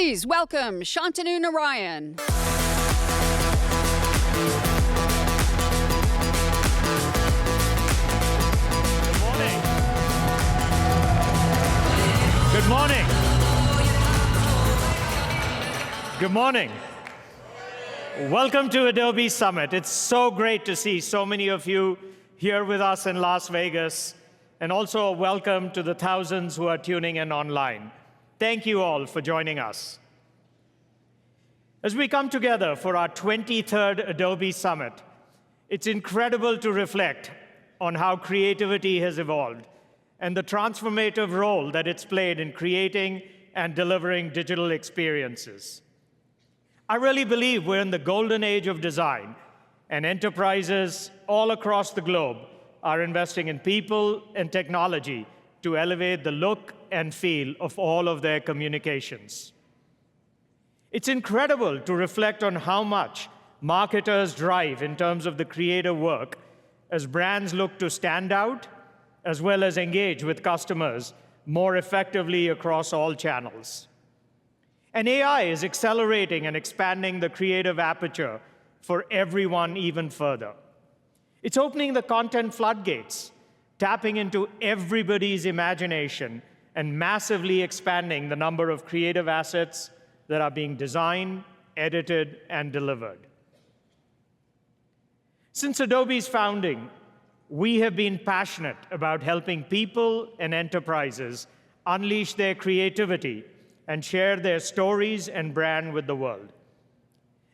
Please welcome Shantanu Narayan. Good morning. Good morning. Welcome to Adobe Summit. It's so great to see so many of you here with us in Las Vegas, and also a welcome to the thousands who are tuning in online. Thank you all for joining us. As we come together for our 23rd Adobe Summit, it's incredible to reflect on how creativity has evolved and the transformative role that it's played in creating and delivering digital experiences. I really believe we're in the golden age of design, and enterprises all across the globe are investing in people and technology to elevate the look and feel of all of their communications. It's incredible to reflect on how much marketers drive in terms of the creative work as brands look to stand out as well as engage with customers more effectively across all channels. And AI is accelerating and expanding the creative aperture for everyone even further. It's opening the content floodgates, tapping into everybody's imagination, and massively expanding the number of creative assets that are being designed, edited, and delivered. Since Adobe's founding, we have been passionate about helping people and enterprises unleash their creativity and share their stories and brand with the world.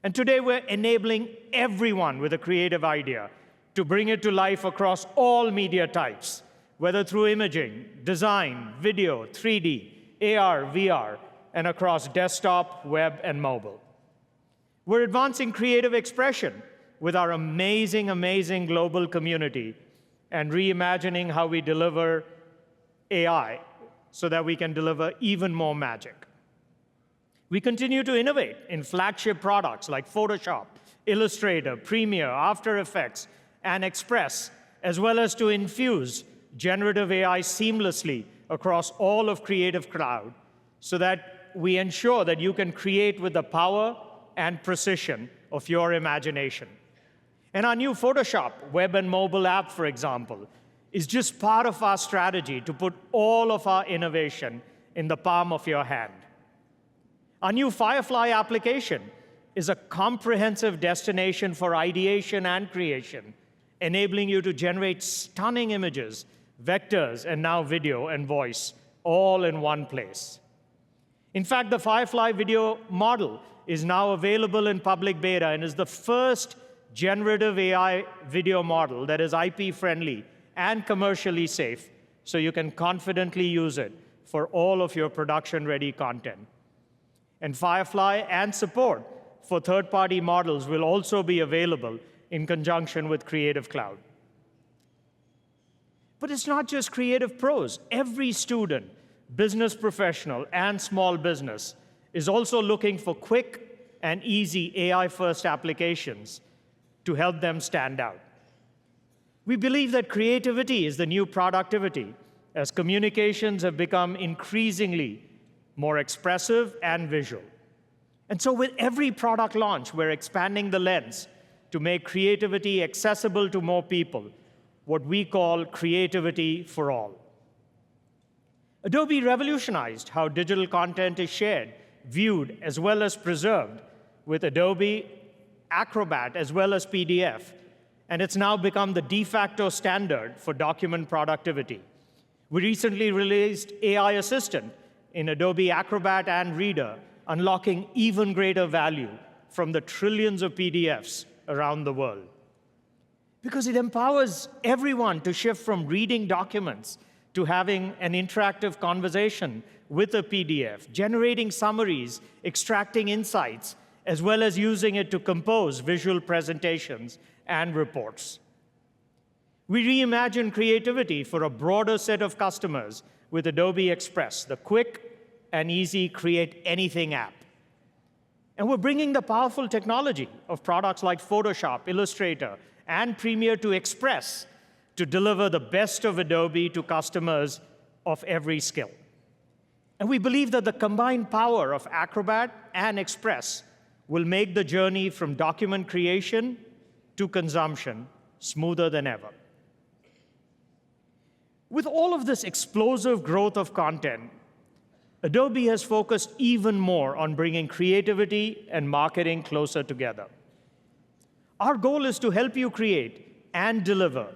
And today we're enabling everyone with a creative idea to bring it to life across all media types, whether through imaging, design, video, 3D, AR, VR, and across desktop, web, and mobile. We're advancing creative expression with our amazing, amazing global community and reimagining how we deliver AI so that we can deliver even more magic. We continue to innovate in flagship products like Photoshop, Illustrator, Premiere, After Effects, and Express, as well as to infuse generative AI seamlessly across all of Creative Cloud so that we ensure that you can create with the power and precision of your imagination. And our new Photoshop web and mobile app, for example, is just part of our strategy to put all of our innovation in the palm of your hand. Our new Firefly application is a comprehensive destination for ideation and creation, enabling you to generate stunning images, vectors, and now video and voice, all in one place. In fact, the Firefly video model is now available in public beta and is the first generative AI video model that is IP-friendly and commercially safe, so you can confidently use it for all of your production-ready content. And Firefly and support for third-party models will also be available in conjunction with Creative Cloud. But it's not just creative pros. Every student, business professional, and small business is also looking for quick and easy AI-first applications to help them stand out. We believe that creativity is the new productivity, as communications have become increasingly more expressive and visual. And so with every product launch, we're expanding the lens to make creativity accessible to more people, what we call creativity for all. Adobe revolutionized how digital content is shared, viewed, as well as preserved with Adobe Acrobat as well as PDF, and it's now become the de facto standard for document productivity. We recently released AI Assistant in Adobe Acrobat and Reader, unlocking even greater value from the trillions of PDFs around the world. Because it empowers everyone to shift from reading documents to having an interactive conversation with a PDF, generating summaries, extracting insights, as well as using it to compose visual presentations and reports. We reimagine creativity for a broader set of customers with Adobe Express, the quick and easy Create Anything app. And we're bringing the powerful technology of products like Photoshop, Illustrator, and Premiere to Express to deliver the best of Adobe to customers of every skill. And we believe that the combined power of Acrobat and Express will make the journey from document creation to consumption smoother than ever. With all of this explosive growth of content, Adobe has focused even more on bringing creativity and marketing closer together. Our goal is to help you create and deliver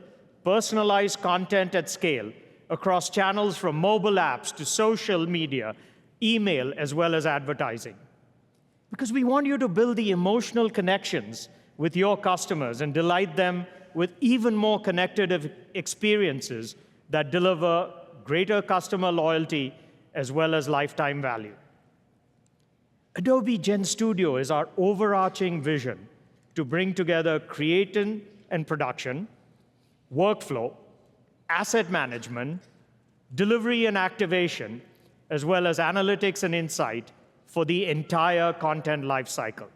personalized content at scale across channels from mobile apps to social media, email, as well as advertising. Because we want you to build the emotional connections with your customers and delight them with even more connected experiences that deliver greater customer loyalty as well as lifetime value. Adobe GenStudio is our overarching vision to bring together creation and production, workflow, asset management, delivery and activation, as well as analytics and insight for the entire content lifecycle.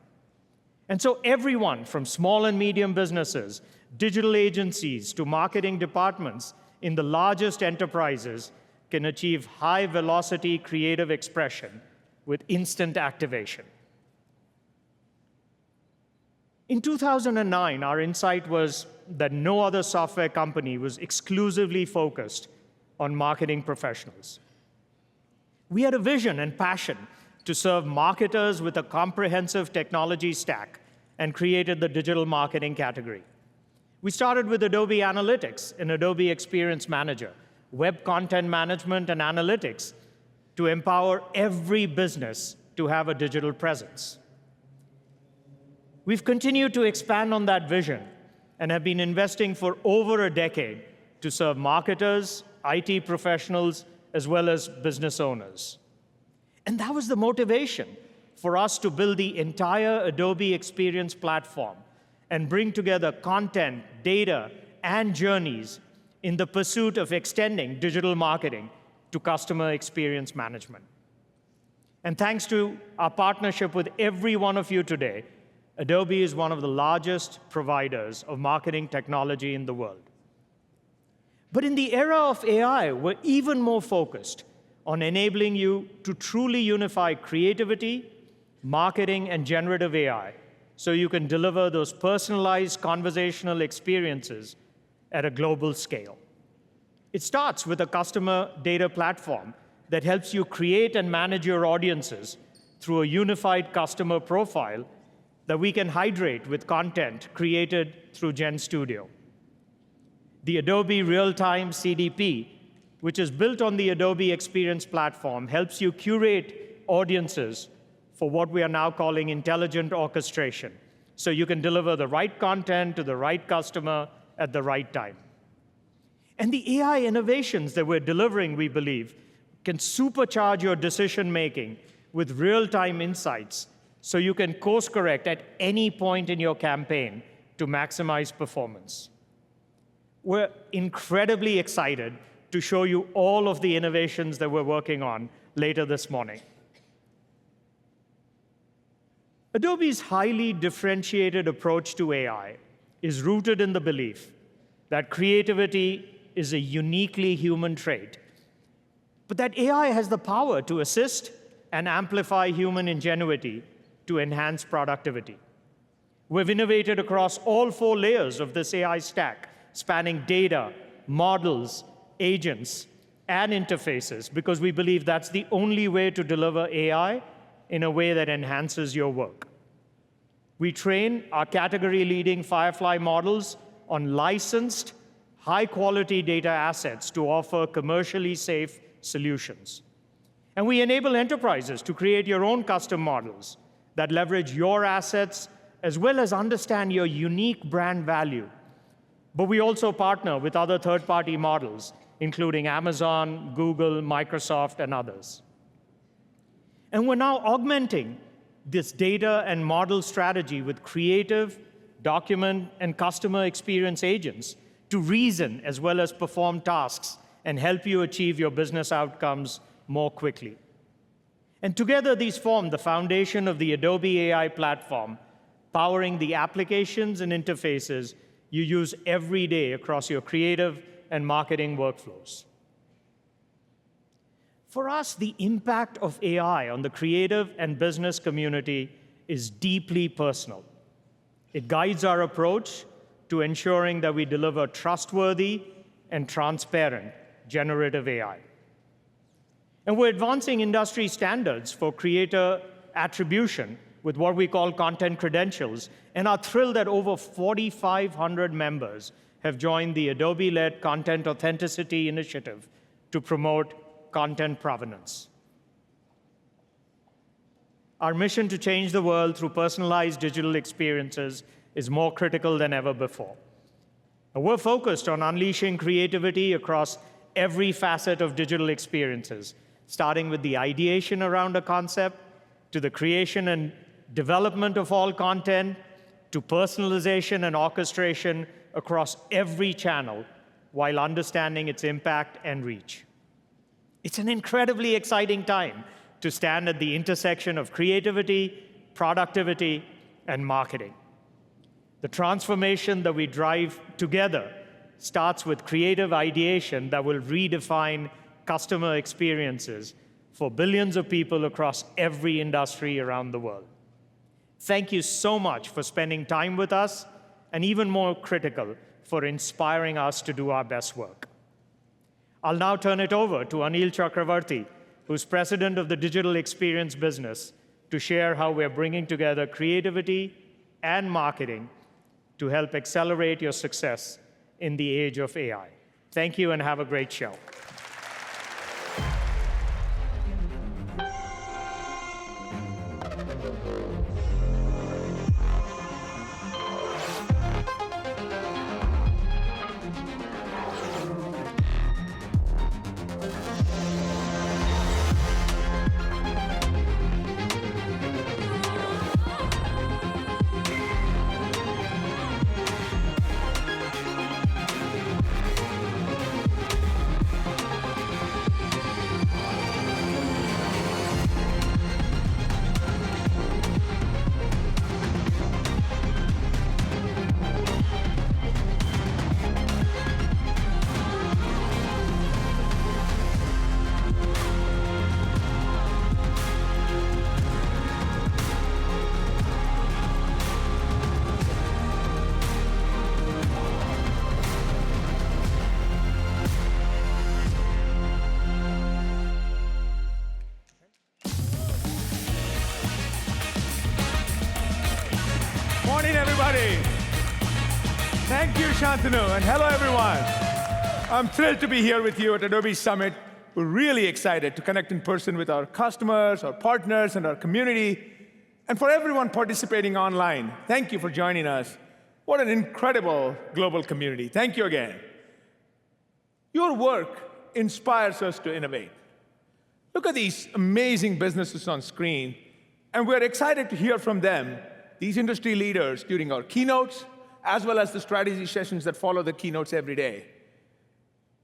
And so everyone from small and medium businesses, digital agencies, to marketing departments in the largest enterprises can achieve high-velocity creative expression with instant activation. In 2009, our insight was that no other software company was exclusively focused on marketing professionals. We had a vision and passion to serve marketers with a comprehensive technology stack and created the digital marketing category. We started with Adobe Analytics and Adobe Experience Manager, web content management and analytics to empower every business to have a digital presence. We've continued to expand on that vision and have been investing for over a decade to serve marketers, IT professionals, as well as business owners. And that was the motivation for us to build the entire Adobe Experience platform and bring together content, data, and journeys in the pursuit of extending digital marketing to customer experience management. And thanks to our partnership with every one of you today, Adobe is one of the largest providers of marketing technology in the world. But in the era of AI, we're even more focused on enabling you to truly unify creativity, marketing, and generative AI so you can deliver those personalized conversational experiences at a global scale. It starts with a customer data platform that helps you create and manage your audiences through a unified customer profile that we can hydrate with content created through GenStudio. The Adobe Real-Time CDP, which is built on the Adobe Experience platform, helps you curate audiences for what we are now calling intelligent orchestration, so you can deliver the right content to the right customer at the right time. And the AI innovations that we're delivering, we believe, can supercharge your decision-making with real-time insights so you can course-correct at any point in your campaign to maximize performance. We're incredibly excited to show you all of the innovations that we're working on later this morning. Adobe's highly differentiated approach to AI is rooted in the belief that creativity is a uniquely human trait, but that AI has the power to assist and amplify human ingenuity to enhance productivity. We've innovated across all 4 layers of this AI stack, spanning data, models, agents, and interfaces, because we believe that's the only way to deliver AI in a way that enhances your work. We train our category-leading Firefly models on licensed, high-quality data assets to offer commercially safe solutions. And we enable enterprises to create your own custom models that leverage your assets as well as understand your unique brand value. But we also partner with other third-party models, including Amazon, Google, Microsoft, and others. And we're now augmenting this data and model strategy with creative, document, and customer experience agents to reason as well as perform tasks and help you achieve your business outcomes more quickly. And together, these form the foundation of the Adobe AI platform, powering the applications and interfaces you use every day across your creative and marketing workflows. For us, the impact of AI on the creative and business community is deeply personal. It guides our approach to ensuring that we deliver trustworthy and transparent generative AI. And we're advancing industry standards for creator attribution with what we call content credentials, and are thrilled that over 4,500 members have joined the Adobe-led Content Authenticity Initiative to promote content provenance. Our mission to change the world through personalized digital experiences is more critical than ever before. And we're focused on unleashing creativity across every facet of digital experiences, starting with the ideation around a concept, to the creation and development of all content, to personalization and orchestration across every channel, while understanding its impact and reach. It's an incredibly exciting time to stand at the intersection of creativity, productivity, and marketing. The transformation that we drive together starts with creative ideation that will redefine customer experiences for billions of people across every industry around the world. Thank you so much for spending time with us, and even more critical, for inspiring us to do our best work. I'll now turn it over to Anil Chakravarti, who's president of the Digital Experience business, to share how we're bringing together creativity and marketing to help accelerate your success in the age of AI. Thank you, and have a great show. Morning, everybody. Thank you, Shantanu, and hello, everyone. I'm thrilled to be here with you at Adobe Summit. We're really excited to connect in person with our customers, our partners, and our community. And for everyone participating online, thank you for joining us. What an incredible global community. Thank you again. Your work inspires us to innovate. Look at these amazing businesses on screen, and we're excited to hear from them, these industry leaders, during our keynotes, as well as the strategy sessions that follow the keynotes every day.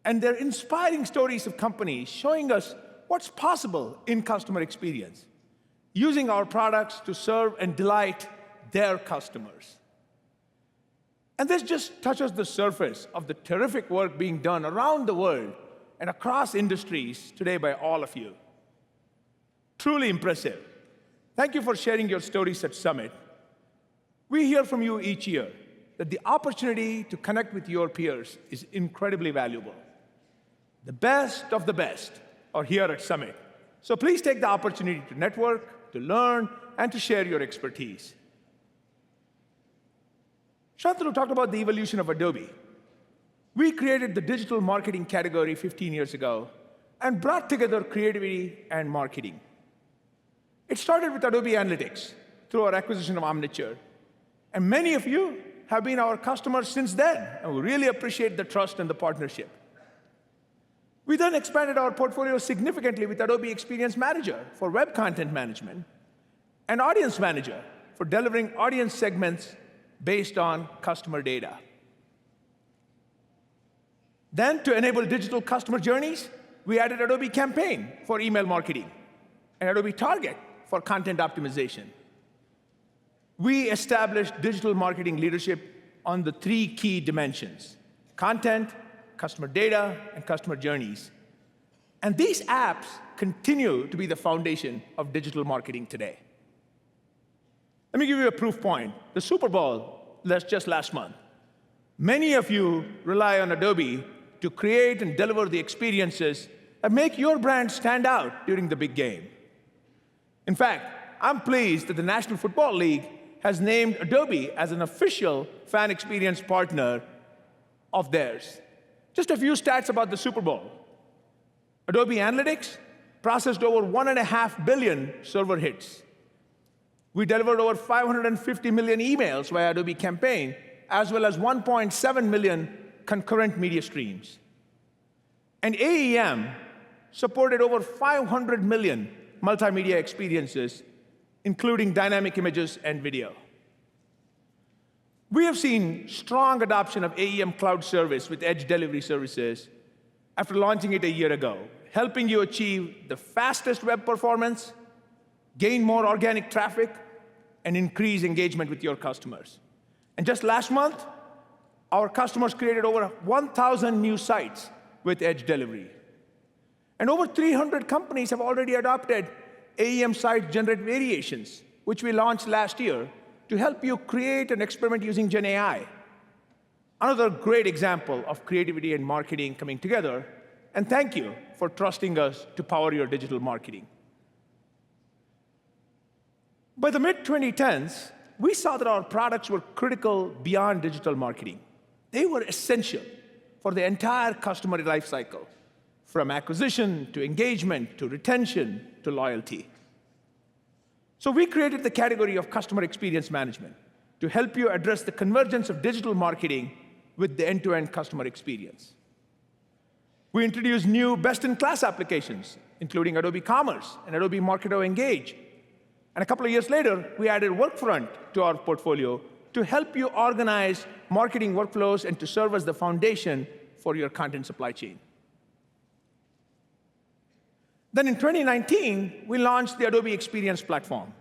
And they're inspiring stories of companies showing us what's possible in customer experience, using our products to serve and delight their customers. And this just touches the surface of the terrific work being done around the world and across industries today by all of you. Truly impressive. Thank you for sharing your stories at Summit. We hear from you each year that the opportunity to connect with your peers is incredibly valuable. The best of the best are here at Summit. So please take the opportunity to network, to learn, and to share your expertise. Shantanu talked about the evolution of Adobe. We created the digital marketing category 15 years ago and brought together creativity and marketing. It started with Adobe Analytics through our acquisition of Omniture. And many of you have been our customers since then, and we really appreciate the trust and the partnership. We then expanded our portfolio significantly with Adobe Experience Manager for web content management and Audience Manager for delivering audience segments based on customer data. Then, to enable digital customer journeys, we added Adobe Campaign for email marketing and Adobe Target for content optimization. We established digital marketing leadership on the three key dimensions: content, customer data, and customer journeys. And these apps continue to be the foundation of digital marketing today. Let me give you a proof point. The Super Bowl, just last month. Many of you rely on Adobe to create and deliver the experiences that make your brand stand out during the big game. In fact, I'm pleased that the National Football League has named Adobe as an official fan experience partner of theirs. Just a few stats about the Super Bowl. Adobe Analytics processed over 1.5 billion server hits. We delivered over 550 million emails via Adobe Campaign, as well as 1.7 million concurrent media streams. And AEM supported over 500 million multimedia experiences, including dynamic images and video. We have seen strong adoption of AEM Cloud Service with Edge Delivery Services after launching it a year ago, helping you achieve the fastest web performance, gain more organic traffic, and increase engagement with your customers. And just last month, our customers created over 1,000 new sites with Edge Delivery. And over 300 companies have already adopted AEM Site Generate Variations, which we launched last year to help you create and experiment using Gen AI. Another great example of creativity and marketing coming together, and thank you for trusting us to power your digital marketing. By the mid-2010s, we saw that our products were critical beyond digital marketing. They were essential for the entire customer lifecycle, from acquisition to engagement to retention to loyalty. So we created the category of customer experience management to help you address the convergence of digital marketing with the end-to-end customer experience. We introduced new best-in-class applications, including Adobe Commerce and Adobe Marketo Engage. And a couple of years later, we added Workfront to our portfolio to help you organize marketing workflows and to serve as the foundation for your content supply chain. Then in 2019, we launched the Adobe Experience Platform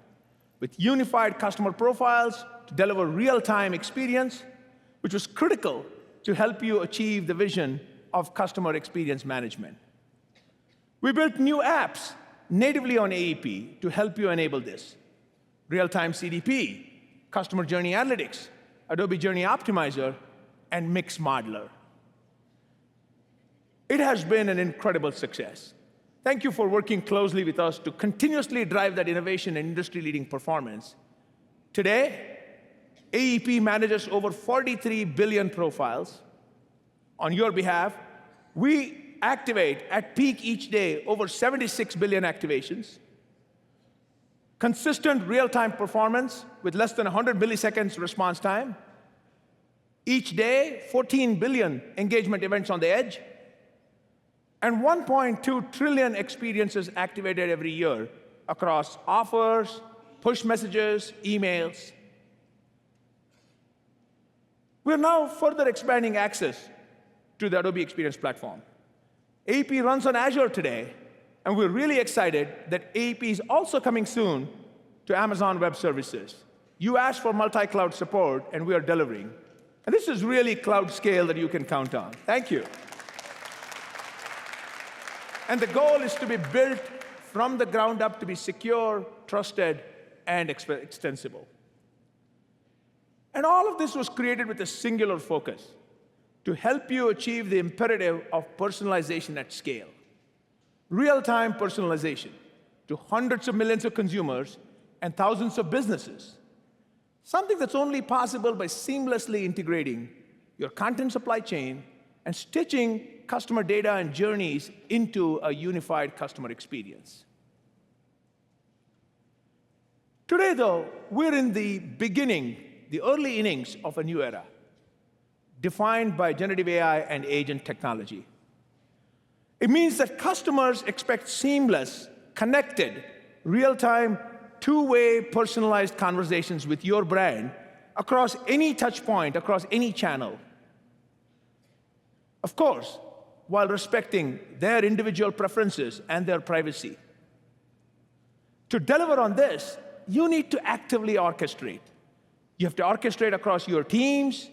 with unified customer profiles to deliver real-time experience, which was critical to help you achieve the vision of customer experience management. We built new apps natively on AEP to help you enable this. Real-time CDP, Customer Journey Analytics, Adobe Journey Optimizer, and Mix Modeler. It has been an incredible success. Thank you for working closely with us to continuously drive that innovation and industry-leading performance. Today, AEP manages over 43 billion profiles. On your behalf, we activate at peak each day over 76 billion activations, consistent real-time performance with less than 100 milliseconds response time, each day 14 billion engagement events on the edge, and 1.2 trillion experiences activated every year across offers, push messages, emails. We're now further expanding access to the Adobe Experience Platform. AEP runs on Azure today, and we're really excited that AEP is also coming soon to Amazon Web Services. You asked for multi-cloud support, and we are delivering. And this is really cloud scale that you can count on. Thank you. And the goal is to be built from the ground up to be secure, trusted, and extensible. And all of this was created with a singular focus to help you achieve the imperative of personalization at scale. Real-time personalization to hundreds of millions of consumers and thousands of businesses. Something that's only possible by seamlessly integrating your content supply chain and stitching customer data and journeys into a unified customer experience. Today, though, we're in the beginning, the early innings of a new era, defined by generative AI and agent technology. It means that customers expect seamless, connected, real-time, two-way personalized conversations with your brand across any touch point, across any channel. Of course, while respecting their individual preferences and their privacy. To deliver on this, you need to actively orchestrate. You have to orchestrate across your teams,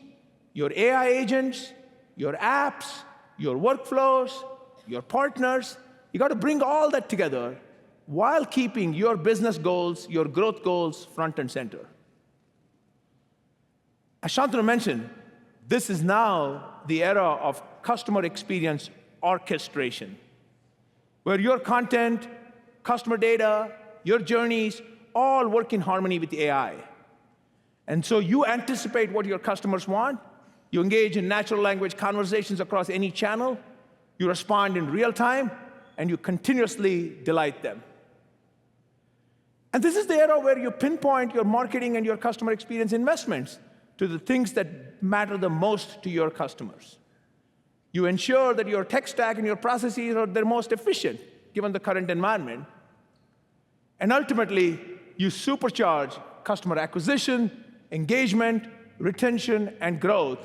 your AI agents, your apps, your workflows, your partners, You got to bring all that together while keeping your business goals, your growth goals front and center. As Shantanu mentioned, this is now the era of customer experience orchestration, where your content, customer data, your journeys all work in harmony with AI. And so you anticipate what your customers want, you engage in natural language conversations across any channel, you respond in real time, and you continuously delight them. And this is the era where you pinpoint your marketing and your customer experience investments to the things that matter the most to your customers. You ensure that your tech stack and your processes are the most efficient, given the current environment. And ultimately, you supercharge customer acquisition, engagement, retention, and growth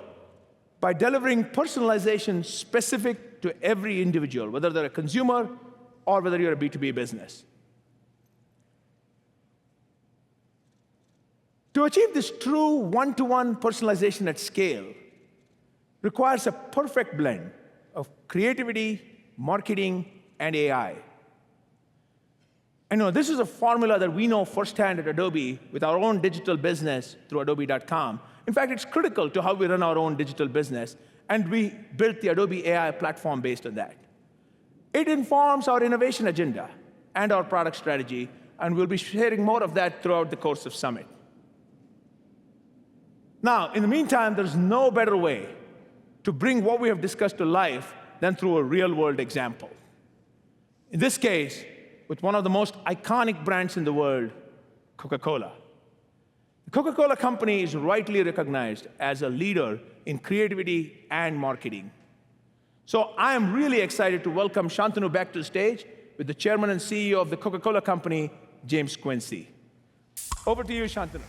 by delivering personalization specific to every individual, whether they're a consumer or whether you're a B2B business. To achieve this true one-to-one personalization at scale requires a perfect blend of creativity, marketing, and AI. And this is a formula that we know firsthand at Adobe with our own digital business through adobe.com. In fact, it's critical to how we run our own digital business, and we built the Adobe AI platform based on that. It informs our innovation agenda and our product strategy, and we'll be sharing more of that throughout the course of Summit. Now, in the meantime, there's no better way to bring what we have discussed to life than through a real-world example. In this case, with one of the most iconic brands in the world, Coca-Cola. The Coca-Cola company is rightly recognized as a leader in creativity and marketing. So I am really excited to welcome Shantanu back to the stage with the chairman and CEO of the Coca-Cola company, James Quincey. Over to you, Shantanu.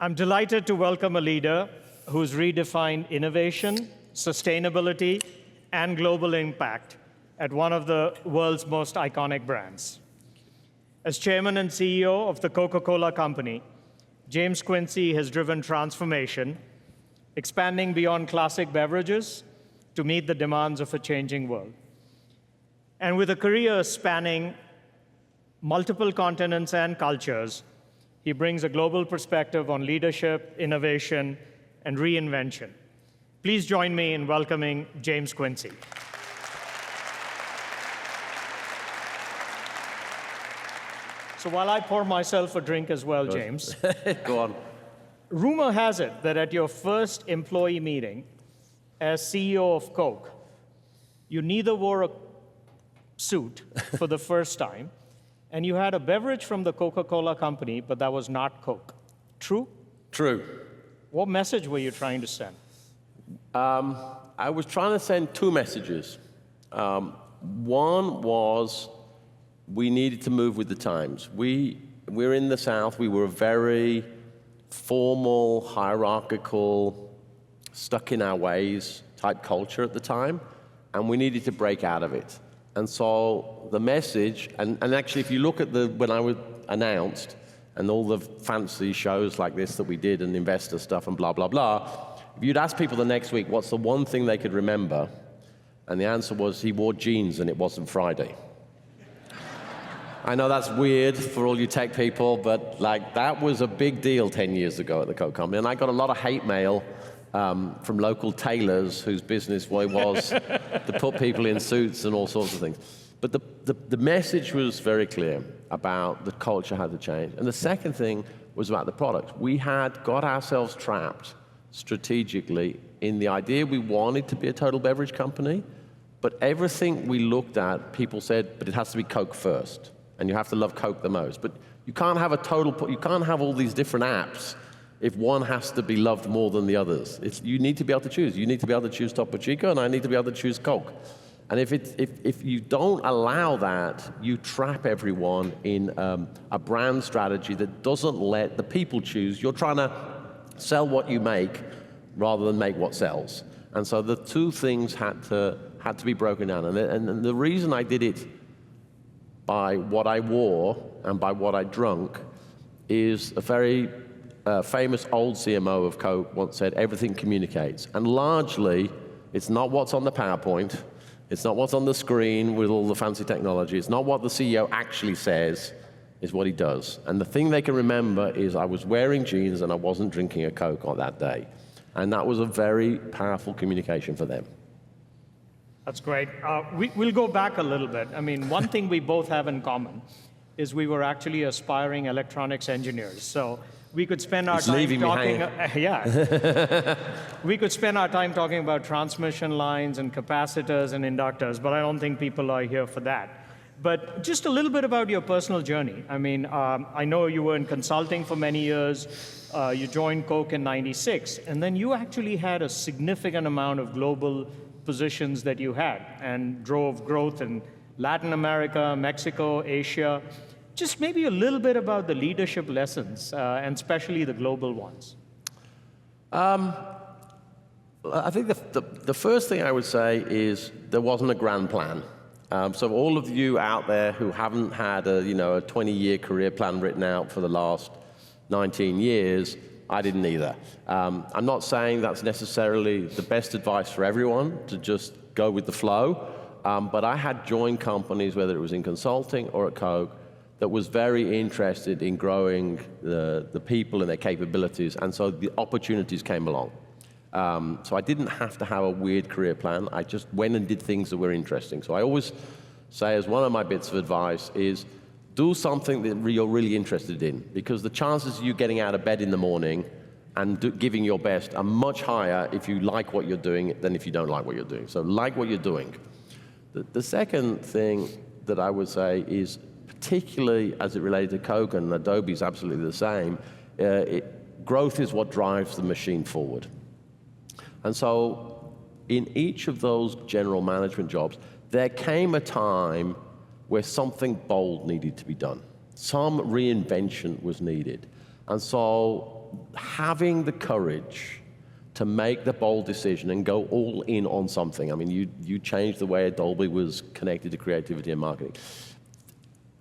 I'm delighted to welcome a leader who's redefined innovation, sustainability, and global impact at one of the world's most iconic brands. As chairman and CEO of the Coca-Cola company, James Quincey has driven transformation, expanding beyond classic beverages to meet the demands of a changing world. And with a career spanning multiple continents and cultures, he brings a global perspective on leadership, innovation, and reinvention. Please join me in welcoming James Quincey. So while I pour myself a drink as well, James. Go on. Rumor has it that at your first employee meeting as CEO of Coke, you neither wore a suit for the first time, and you had a beverage from the Coca-Cola company, but that was not Coke. True? True. What message were you trying to send? I was trying to send two messages. One was we needed to move with the times. We're in the South. We were a very formal, hierarchical, stuck in our ways type culture at the time, and we needed to break out of it. And so the message, and actually if you look at when I was announced, and all the fancy shows like this that we did, and investor stuff and blah, blah, blah, if you'd ask people the next week what's the one thing they could remember, and the answer was he wore jeans and it wasn't Friday. I know that's weird for all you tech people, but like that was a big deal 10 years ago at the Coke company, and I got a lot of hate mail from local tailors whose business was to put people in suits and all sorts of things. But the message was very clear about the culture had to change. And the second thing was about the product. We had got ourselves trapped strategically in the idea we wanted to be a total beverage company, but everything we looked at, people said, but it has to be Coke first, and you have to love Coke the most. But you can't have you can't have all these different apps if one has to be loved more than the others. You need to be able to choose. You need to be able to choose Topo Chico, and I need to be able to choose Coke. And if you don't allow that, you trap everyone in a brand strategy that doesn't let the people choose. You're trying to sell what you make rather than make what sells. And so the two things had to be broken down. And the reason I did it by what I wore and by what I drank is a very famous old CMO of Coke once said, everything communicates. And largely, it's not what's on the PowerPoint. It's not what's on the screen with all the fancy technology. It's not what the CEO actually says. It's what he does. And the thing they can remember is I was wearing jeans and I wasn't drinking a Coke on that day. And that was a very powerful communication for them. That's great. We'll go back a little bit. I mean, one thing we both have in common is we were actually aspiring electronics engineers. So we could spend our time talking. We could spend our time talking about transmission lines and capacitors and inductors, but I don't think people are here for that. But just a little bit about your personal journey. I mean, I know you were in consulting for many years. You joined Coke in '96, and then you actually had a significant amount of global positions that you had and drove growth in Latin America, Mexico, Asia. Just maybe a little bit about the leadership lessons, and especially the global ones. I think the first thing I would say is there wasn't a grand plan. So all of you out there who haven't had a 20-year career plan written out for the last 19 years, I didn't either. I'm not saying that's necessarily the best advice for everyone to just go with the flow, but I had joined companies, whether it was in consulting or at Coke, that was very interested in growing the people and their capabilities, and so the opportunities came along. So I didn't have to have a weird career plan. I just went and did things that were interesting. So I always say, as one of my bits of advice, is do something that you're really interested in, because the chances of you getting out of bed in the morning and giving your best are much higher if you like what you're doing than if you don't like what you're doing. So like what you're doing. The second thing that I would say is, particularly as it related to Coke, and Adobe is absolutely the same, growth is what drives the machine forward. And so in each of those general management jobs, there came a time where something bold needed to be done. Some reinvention was needed. And so having the courage to make the bold decision and go all in on something. I mean, you changed the way Adobe was connected to creativity and marketing.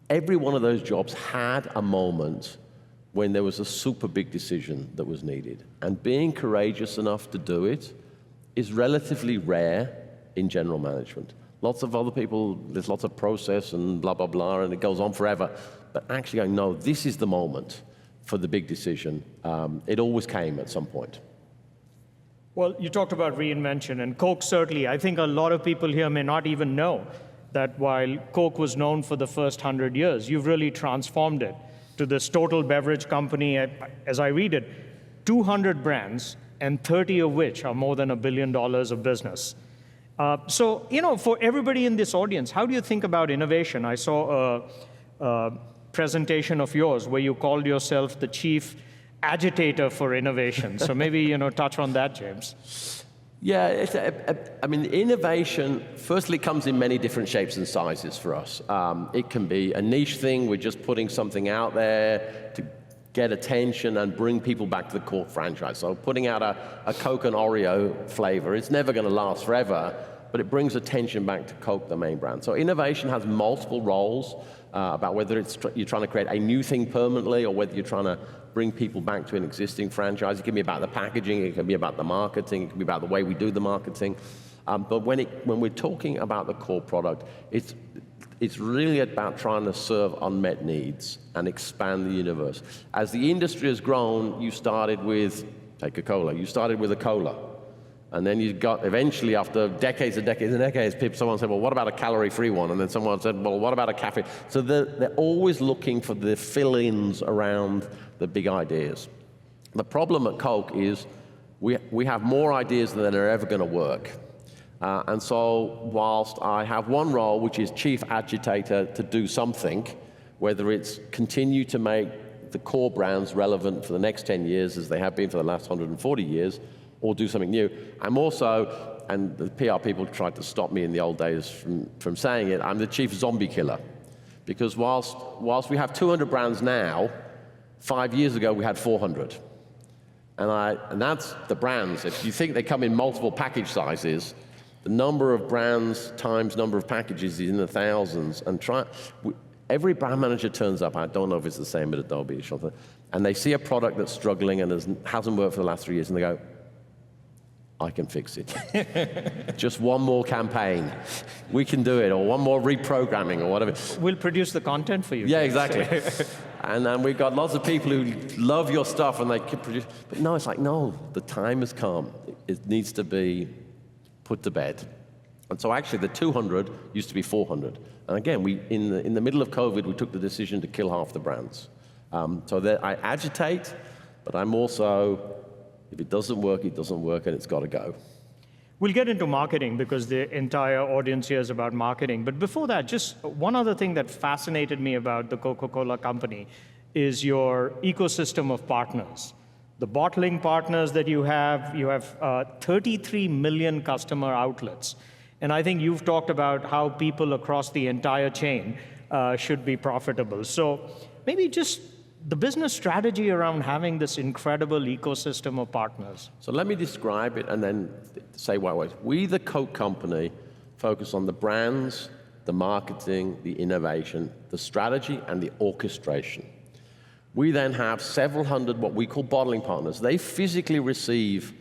Every one of those jobs had a moment when there was a super big decision that was needed. And being courageous enough to do it is relatively rare in general management. Lots of other people, there's lots of process and blah, blah, blah, and it goes on forever. But actually going, no, this is the moment for the big decision. It always came at some point. Well, you talked about reinvention, and Coke certainly, I think a lot of people here may not even know that while Coke was known for the first 100 years, you've really transformed it to this total beverage company, as I read it, 200 brands, and 30 of which are more than $1 billion of business. So, for everybody in this audience, how do you think about innovation? I saw a presentation of yours where you called yourself the chief agitator for innovation. So maybe, touch on that, James. Yeah, I mean, innovation, firstly, comes in many different shapes and sizes for us. It can be a niche thing. We're just putting something out there to get attention and bring people back to the core franchise. So putting out a Coke and Oreo flavor, it's never going to last forever, but it brings attention back to Coke, the main brand. So innovation has multiple roles, about whether you're trying to create a new thing permanently or whether you're trying to bring people back to an existing franchise. It can be about the packaging, it can be about the marketing, it can be about the way we do the marketing. But when we're talking about the core product, it's really about trying to serve unmet needs and expand the universe. As the industry has grown, you started with Coca-Cola. You started with a cola. And then you got, eventually, after decades and decades and decades, someone said, well, what about a calorie-free one? And then someone said, well, what about a cafe? So they're always looking for the fill-ins around the big ideas. The problem at Coke is we have more ideas than are ever going to work. And so whilst I have one role, which is chief agitator to do something, whether it's continue to make the core brands relevant for the next 10 years as they have been for the last 140 years, or do something new. I'm also, and the PR people tried to stop me in the old days from saying it, I'm the chief zombie killer. Because whilst we have 200 brands now, 5 years ago we had 400. And that's the brands. If you think they come in multiple package sizes, the number of brands times number of packages is in the thousands. And every brand manager turns up, I don't know if it's the same at Adobe or something, and they see a product that's struggling and hasn't worked for the last 3 years, and they go, I can fix it. Just one more campaign. We can do it, or one more reprogramming, or whatever. We'll produce the content for you. Yeah, exactly. And we've got lots of people who love your stuff, and they can produce. But no, it's like, no, the time has come. It needs to be put to bed. And so actually, the 200 used to be 400. And again, in the middle of COVID, we took the decision to kill half the brands. So I agitate, but I'm also, if it doesn't work, and it's got to go. We'll get into marketing because the entire audience here is about marketing. But before that, just one other thing that fascinated me about the Coca-Cola company is your ecosystem of partners. The bottling partners that you have 33 million customer outlets. And I think you've talked about how people across the entire chain should be profitable. So maybe just the business strategy around having this incredible ecosystem of partners. So let me describe it and then say why. We, the Coke company, focus on the brands, the marketing, the innovation, the strategy, and the orchestration. We then have several hundred what we call bottling partners. They physically receive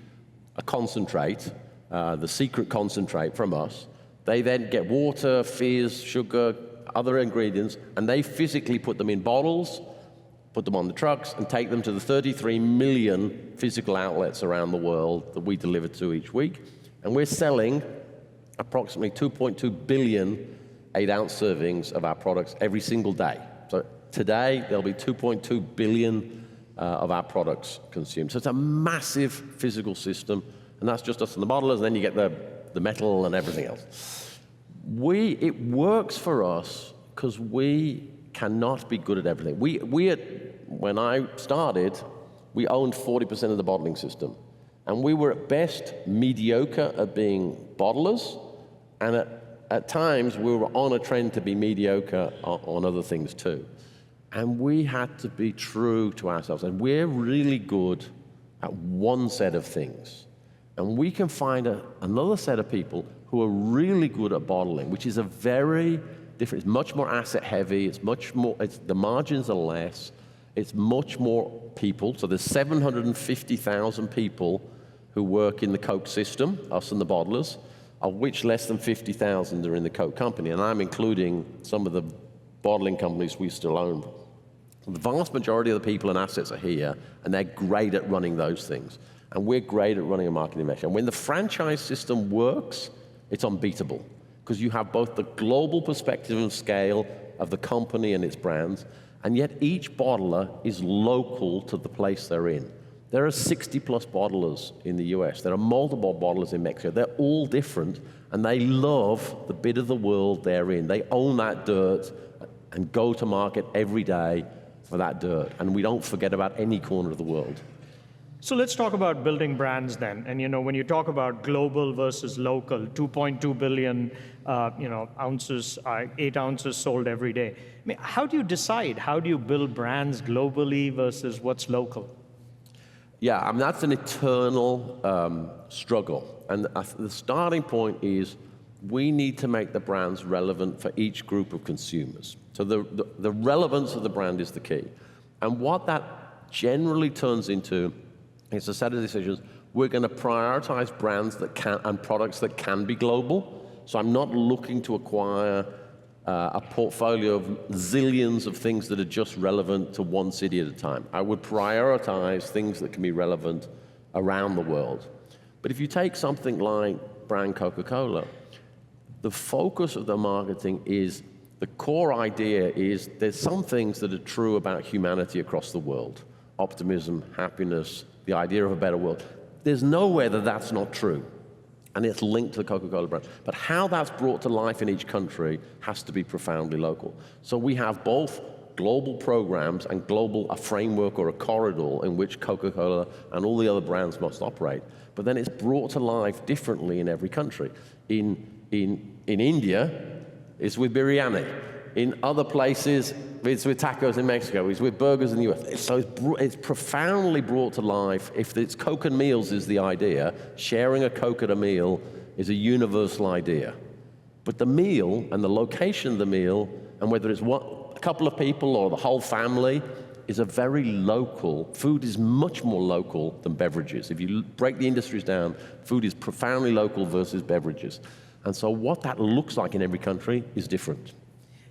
a concentrate, the secret concentrate from us. They then get water, fizz, sugar, other ingredients, and they physically put them in bottles, put them on the trucks, and take them to the 33 million physical outlets around the world that we deliver to each week. And we're selling approximately 2.2 billion 8-ounce servings of our products every single day. So today, there'll be 2.2 billion of our products consumed. So it's a massive physical system, and that's just us and the bottlers, and then you get the metal and everything else. It works for us because we cannot be good at everything. When I started, we owned 40% of the bottling system. And we were at best mediocre at being bottlers, and at times we were on a trend to be mediocre on other things too. And we had to be true to ourselves. And we're really good at one set of things. And we can find another set of people who are really good at bottling, which is a very different, it's much more asset heavy, the margins are less, it's much more people. So there's 750,000 people who work in the Coke system, us and the bottlers, of which less than 50,000 are in the Coke company, and I'm including some of the bottling companies we still own. The vast majority of the people and assets are here, and they're great at running those things. And we're great at running a marketing mesh. And when the franchise system works, it's unbeatable, because you have both the global perspective and scale of the company and its brands, and yet each bottler is local to the place they're in. There are 60-plus bottlers in the US. There are multiple bottlers in Mexico. They're all different, and they love the bit of the world they're in. They own that dirt and go to market every day for that dirt, and we don't forget about any corner of the world. So let's talk about building brands then. And when you talk about global versus local, 2.2 billion ounces, 8 ounces sold every day. I mean, how do you decide? How do you build brands globally versus what's local? Yeah, I mean, that's an eternal struggle. And the starting point is we need to make the brands relevant for each group of consumers. So the relevance of the brand is the key. And what that generally turns into is a set of decisions. We're going to prioritize brands that can and products that can be global. So I'm not looking to acquire a portfolio of zillions of things that are just relevant to one city at a time. I would prioritize things that can be relevant around the world. But if you take something like brand Coca-Cola, the focus of the marketing is, the core idea is there's some things that are true about humanity across the world. Optimism, happiness, the idea of a better world. There's nowhere that that's not true. And it's linked to the Coca-Cola brand. But how that's brought to life in each country has to be profoundly local. So we have both global programs and a framework or a corridor in which Coca-Cola and all the other brands must operate. But then it's brought to life differently in every country. In India, it's with biryani. In other places, it's with tacos in Mexico. It's with burgers in the US. So it's profoundly brought to life. If it's Coke and meals is the idea, sharing a Coke at a meal is a universal idea. But the meal and the location of the meal, and whether it's a couple of people or the whole family, is a very local. Food is much more local than beverages. If you break the industries down, food is profoundly local versus beverages. And so what that looks like in every country is different.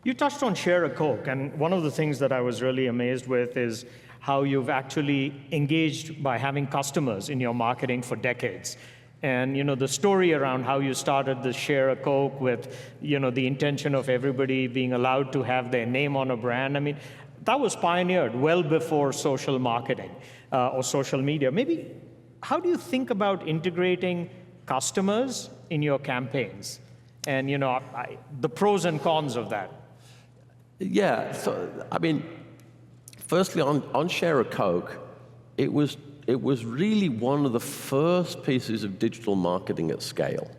You touched on Share a Coke, and one of the things that I was really amazed with is how you've actually engaged by having customers in your marketing for decades. And the story around how you started the Share a Coke with the intention of everybody being allowed to have their name on a brand, I mean, that was pioneered well before social marketing or social media. Maybe, how do you think about integrating customers in your campaigns? And the pros and cons of that. Yeah, so I mean, firstly on Share a Coke, it was really one of the first pieces of digital marketing at scale.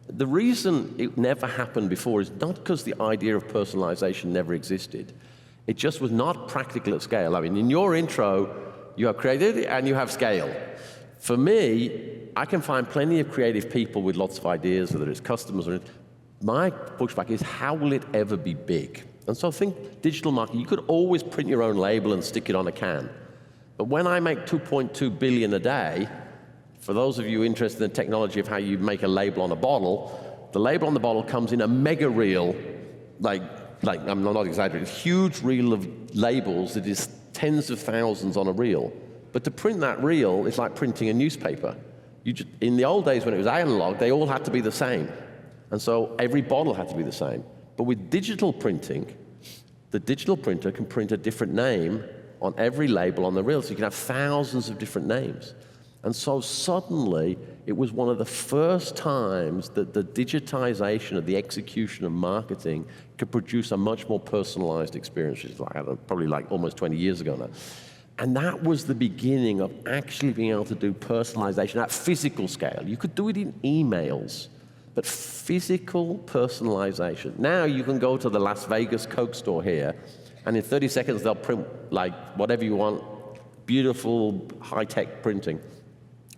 The reason it never happened before is not because the idea of personalization never existed. It just was not practical at scale. I mean, in your intro, you have creativity and you have scale. For me, I can find plenty of creative people with lots of ideas, whether it's customers or my pushback is, how will it ever be big? And so think digital marketing. You could always print your own label and stick it on a can. But when I make 2.2 billion a day, for those of you interested in the technology of how you make a label on a bottle, the label on the bottle comes in a mega reel, like I'm not exaggerating, huge reel of labels that is tens of thousands on a reel. But to print that reel is like printing a newspaper. In the old days when it was analog, they all had to be the same. And so every bottle had to be the same. But with digital printing, the digital printer can print a different name on every label on the reel, so you can have thousands of different names. And so suddenly, it was one of the first times that the digitization of the execution of marketing could produce a much more personalized experience, which is probably like almost 20 years ago now. And that was the beginning of actually being able to do personalization at physical scale. You could do it in emails, but physical personalization. Now you can go to the Las Vegas Coke store here, and in 30 seconds they'll print like whatever you want, beautiful high-tech printing.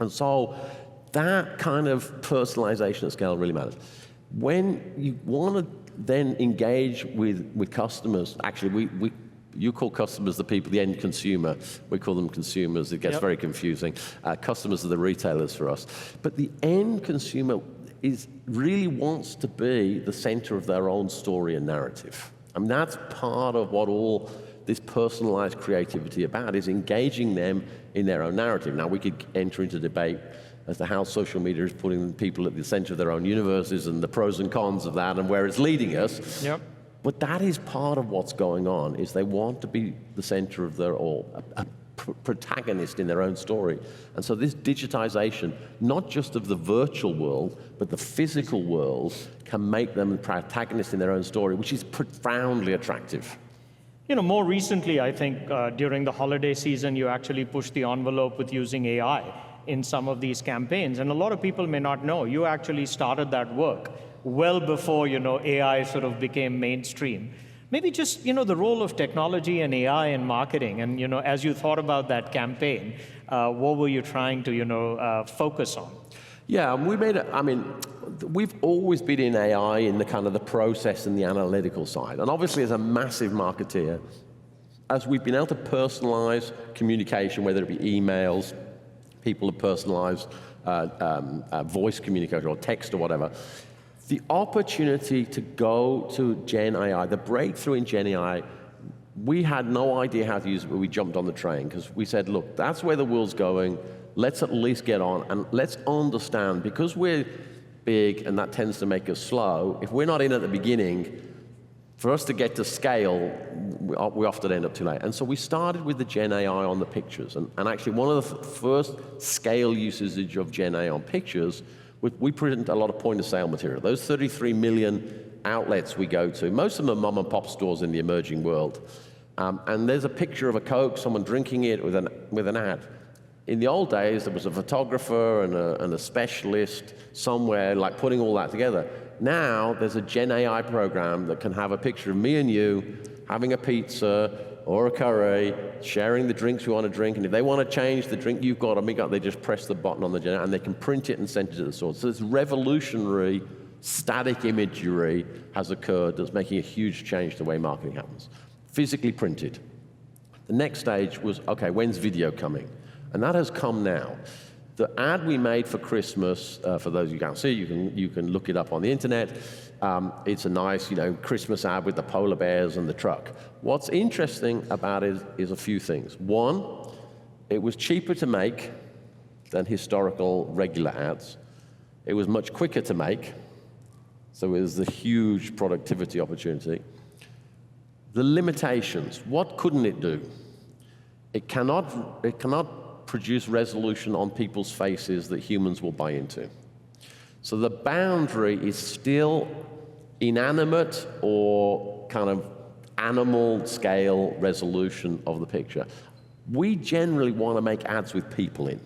And so that kind of personalization at scale really matters. When you want to then engage with customers, actually you call customers the people, the end consumer. We call them consumers. It gets very confusing. Customers are the retailers for us. But the end consumer really wants to be the center of their own story and narrative. I mean, that's part of what all this personalized creativity about, is engaging them in their own narrative. Now, we could enter into debate as to how social media is putting people at the center of their own universes and the pros and cons of that and where it's leading us. Yep. But that is part of what's going on, is they want to be the center of their a protagonist in their own story. And so this digitization, not just of the virtual world, but the physical world, can make them protagonists in their own story, which is profoundly attractive. More recently, I think during the holiday season, you actually pushed the envelope with using AI in some of these campaigns. And a lot of people may not know, you actually started that work well before AI sort of became mainstream. Maybe just the role of technology and AI in marketing, and as you thought about that campaign, what were you trying to focus on? Yeah, we've always been in AI in the kind of the process and the analytical side. And obviously, as a massive marketeer, as we've been able to personalize communication, whether it be emails, people have personalized voice communication or text or whatever, the opportunity to go to Gen AI, the breakthrough in Gen AI, we had no idea how to use it, but we jumped on the train because we said, look, that's where the world's going. let's at least get on and let's understand, because we're big and that tends to make us slow, if we're not in at the beginning, for us to get to scale, we often end up too late. And so we started with the Gen AI on the pictures. And actually, one of the first scale usage of Gen AI on pictures, we print a lot of point-of-sale material. Those 33 million outlets we go to, most of them are mom-and-pop stores in the emerging world. And there's a picture of a Coke, someone drinking it with an ad. In the old days, there was a photographer and a specialist somewhere, like putting all that together. Now, there's a Gen AI program that can have a picture of me and you having a pizza or a curry, sharing the drinks we want to drink, and if they want to change the drink you've got or me got, they just press the button on the Gen AI, and they can print it and send it to the source. So this revolutionary static imagery has occurred that's making a huge change to the way marketing happens. Physically printed. The next stage was, okay, when's video coming? And that has come now. The ad we made for Christmas, for those who can't see, you can look it up on the internet. It's a nice, Christmas ad with the polar bears and the truck. What's interesting about it is a few things. One, it was cheaper to make than historical regular ads. It was much quicker to make, so it was a huge productivity opportunity. The limitations, what couldn't it do? It cannot produce resolution on people's faces that humans will buy into. So the boundary is still inanimate or kind of animal scale resolution of the picture. We generally want to make ads with people in.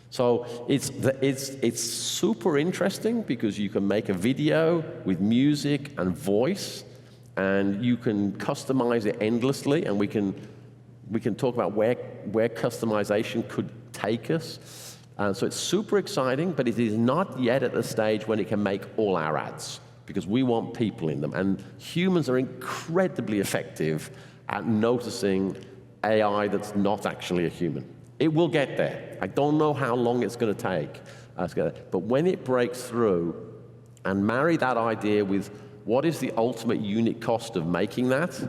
So it's super interesting because you can make a video with music and voice, and you can customize it endlessly, and we can talk about where customization could take us. So it's super exciting, but it is not yet at the stage when it can make all our ads, because we want people in them. And humans are incredibly effective at noticing AI that's not actually a human. It will get there. I don't know how long it's going to take. But when it breaks through and marry that idea with what is the ultimate unit cost of making that,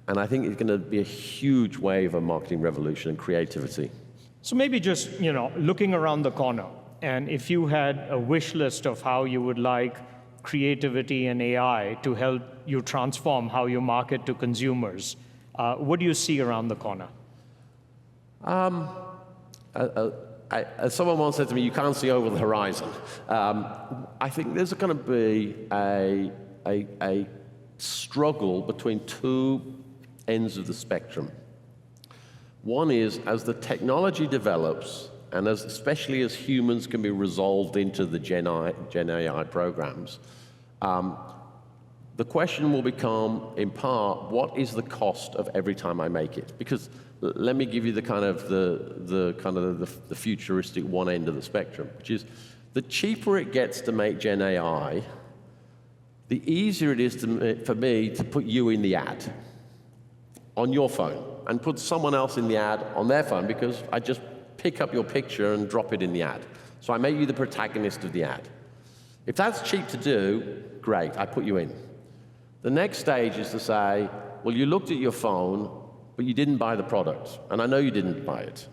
and I think it's going to be a huge wave of marketing revolution and creativity. So maybe just, looking around the corner, and if you had a wish list of how you would like creativity and AI to help you transform how you market to consumers, what do you see around the corner? As someone once said to me, you can't see over the horizon. I think there's going to be a struggle between two ends of the spectrum. One is, as the technology develops, and especially as humans can be resolved into the Gen AI programs, the question will become, in part, what is the cost of every time I make it? Because let me give you the futuristic one end of the spectrum, which is the cheaper it gets to make Gen AI, the easier it is for me to put you in the ad on your phone and put someone else in the ad on their phone, because I just pick up your picture and drop it in the ad. So I make you the protagonist of the ad. If that's cheap to do, great, I put you in. The next stage is to say, well, you looked at your phone, but you didn't buy the product, and I know you didn't buy it.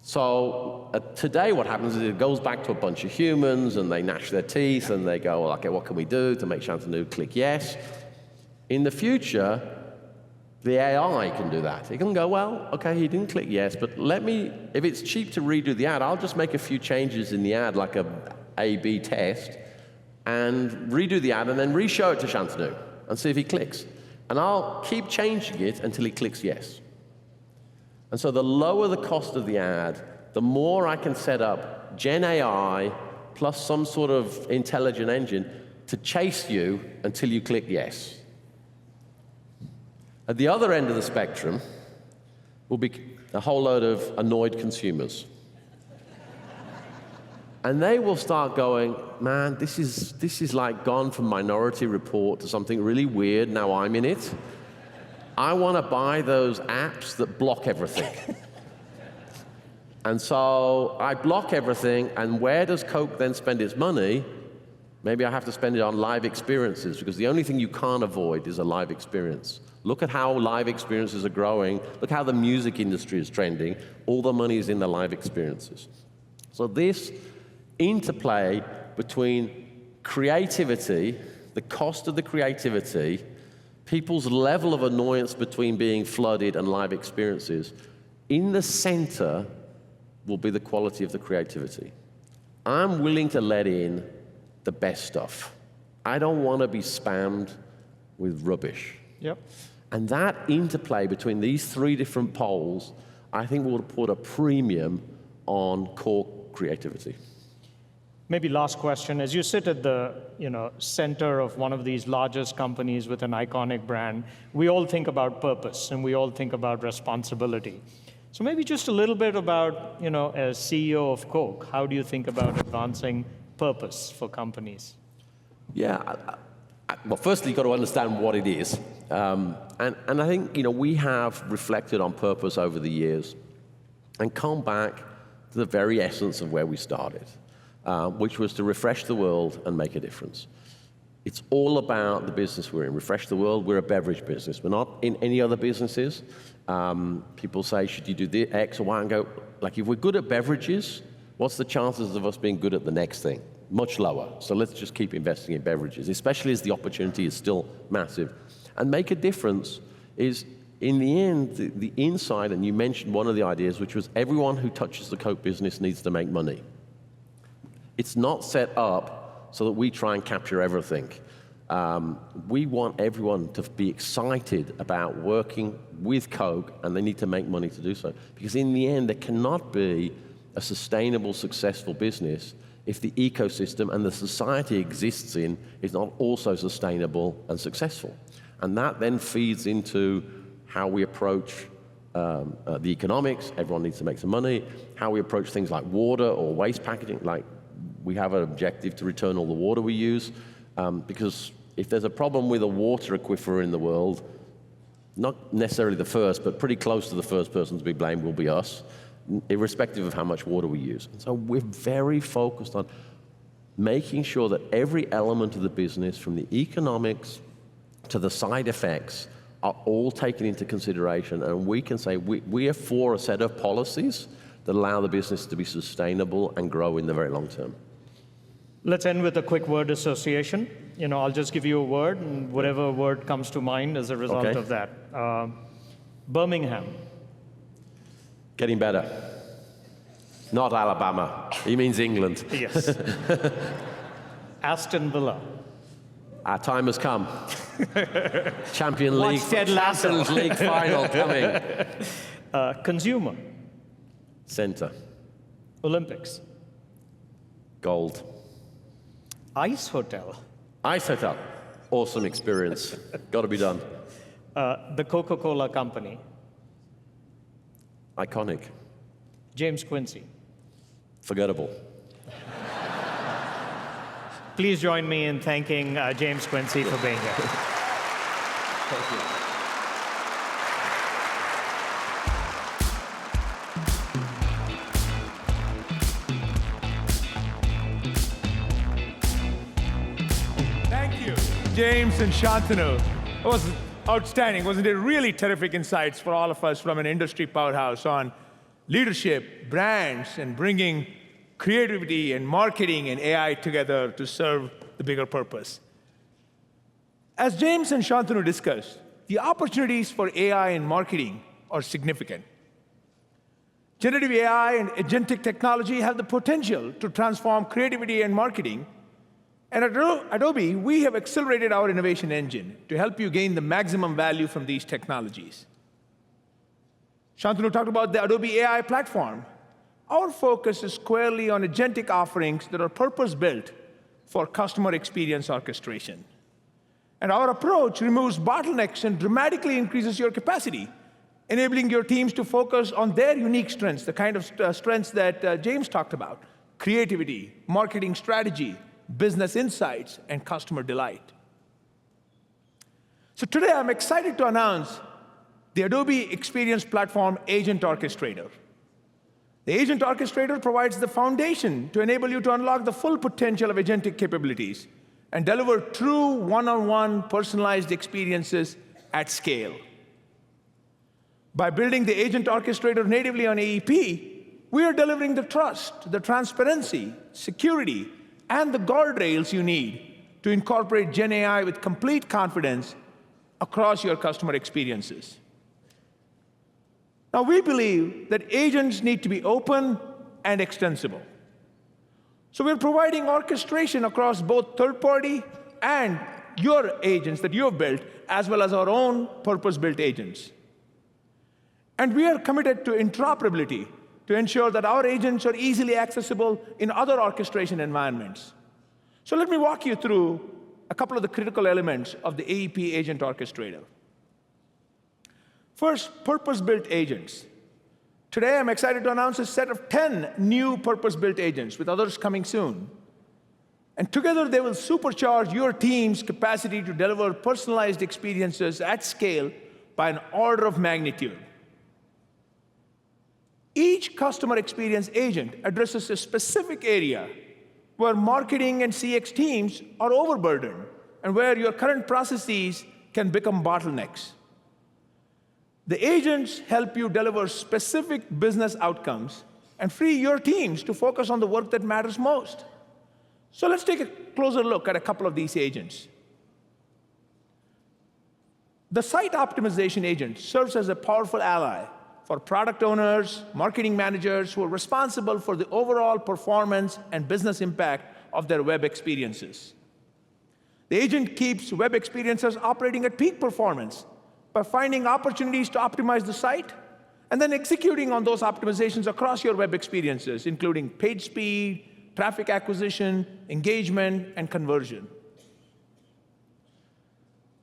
So today what happens is it goes back to a bunch of humans, and they gnash their teeth, and they go, well, okay, what can we do to make Shantanu click yes? In the future, the AI can do that. It can go, well, okay, he didn't click yes, but if it's cheap to redo the ad, I'll just make a few changes in the ad, like a A/B test, and redo the ad, and then re-show it to Shantanu, and see if he clicks. And I'll keep changing it until he clicks yes. And so the lower the cost of the ad, the more I can set up Gen AI plus some sort of intelligent engine to chase you until you click yes. At the other end of the spectrum will be a whole load of annoyed consumers. And they will start going, man, this is like gone from Minority Report to something really weird. Now I'm in it. I want to buy those apps that block everything. And so I block everything, and where does Coke then spend its money? Maybe I have to spend it on live experiences, because the only thing you can't avoid is a live experience. Look at how live experiences are growing. Look how the music industry is trending. All the money is in the live experiences. So this interplay between creativity, the cost of the creativity, people's level of annoyance between being flooded and live experiences, in the center will be the quality of the creativity. I'm willing to let in the best stuff. I don't want to be spammed with rubbish. Yep. And that interplay between these three different poles, I think will put a premium on core creativity. Maybe last question. As you sit at the center of one of these largest companies with an iconic brand, we all think about purpose and we all think about responsibility. So maybe just a little bit about, as CEO of Coke, how do you think about advancing purpose for companies? Yeah, well, firstly, you've got to understand what it is. And I think, we have reflected on purpose over the years and come back to the very essence of where we started, which was to refresh the world and make a difference. It's all about the business we're in. Refresh the world, we're a beverage business. We're not in any other businesses. People say, should you do the X or Y? And go, like, if we're good at beverages, what's the chances of us being good at the next thing? Much lower. So let's just keep investing in beverages, especially as the opportunity is still massive. And make a difference is, in the end, the inside, and you mentioned one of the ideas, which was everyone who touches the Coke business needs to make money. It's not set up so that we try and capture everything. We want everyone to be excited about working with Coke, and they need to make money to do so. Because in the end, there cannot be a sustainable, successful business if the ecosystem and the society exists in is not also sustainable and successful. And that then feeds into how we approach the economics. Everyone needs to make some money. How we approach things like water or waste packaging. Like, we have an objective to return all the water we use, because if there's a problem with a water aquifer in the world, not necessarily the first, but pretty close to the first person to be blamed will be us, irrespective of how much water we use. And so we're very focused on making sure that every element of the business, from the economics to the side effects, are all taken into consideration. And we can say we are for a set of policies that allow the business to be sustainable and grow in the very long term. Let's end with a quick word association. I'll just give you a word, and whatever word comes to mind as a result of that. Birmingham. Getting better. Not Alabama. He means England. Yes. Aston Villa. Our time has come. Champions League final coming. Consumer. Center. Olympics. Gold. Ice Hotel. Ice Hotel. Awesome experience. Got to be done. The Coca-Cola Company. Iconic. James Quincy. Forgettable. Please join me in thanking James Quincy for being here. Thank you. Thank you, James and Shantanu. It was outstanding, wasn't it? Really terrific insights for all of us from an industry powerhouse on leadership, brands, and bringing creativity and marketing and AI together to serve the bigger purpose. As James and Shantanu discussed, the opportunities for AI in marketing are significant. Generative AI and agentic technology have the potential to transform creativity and marketing. And at Adobe, we have accelerated our innovation engine to help you gain the maximum value from these technologies. Shantanu talked about the Adobe AI platform. Our focus is squarely on agentic offerings that are purpose-built for customer experience orchestration. And our approach removes bottlenecks and dramatically increases your capacity, enabling your teams to focus on their unique strengths, the kind of strengths that James talked about: creativity, marketing strategy, business insights, and customer delight. So today, I'm excited to announce the Adobe Experience Platform Agent Orchestrator. The Agent Orchestrator provides the foundation to enable you to unlock the full potential of agentic capabilities and deliver true one-on-one personalized experiences at scale. By building the Agent Orchestrator natively on AEP, we are delivering the trust, the transparency, security, and the guardrails you need to incorporate GenAI with complete confidence across your customer experiences. Now, we believe that agents need to be open and extensible. So we're providing orchestration across both third-party and your agents that you have built, as well as our own purpose-built agents. And we are committed to interoperability to ensure that our agents are easily accessible in other orchestration environments. So let me walk you through a couple of the critical elements of the AEP Agent Orchestrator. First, purpose-built agents. Today, I'm excited to announce a set of 10 new purpose-built agents, with others coming soon. And together, they will supercharge your team's capacity to deliver personalized experiences at scale by an order of magnitude. Each customer experience agent addresses a specific area where marketing and CX teams are overburdened and where your current processes can become bottlenecks. The agents help you deliver specific business outcomes and free your teams to focus on the work that matters most. So let's take a closer look at a couple of these agents. The site optimization agent serves as a powerful ally for product owners, marketing managers who are responsible for the overall performance and business impact of their web experiences. The agent keeps web experiences operating at peak performance by finding opportunities to optimize the site and then executing on those optimizations across your web experiences, including page speed, traffic acquisition, engagement, and conversion.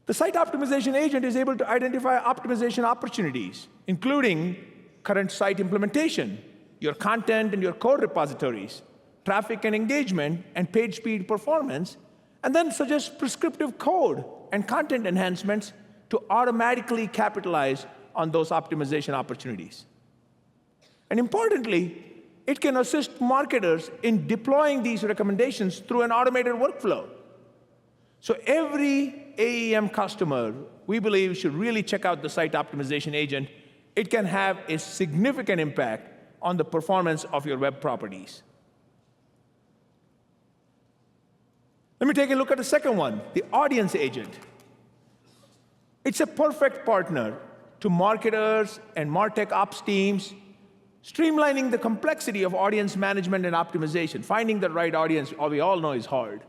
The site optimization agent is able to identify optimization opportunities, including current site implementation, your content and your code repositories, traffic and engagement, and page speed performance, and then suggest prescriptive code and content enhancements to automatically capitalize on those optimization opportunities. And importantly, it can assist marketers in deploying these recommendations through an automated workflow. So every AEM customer, we believe, should really check out the site optimization agent. It can have a significant impact on the performance of your web properties. Let me take a look at the second one, the audience agent. It's a perfect partner to marketers and MarTech ops teams, streamlining the complexity of audience management and optimization. Finding the right audience, we all know, is hard.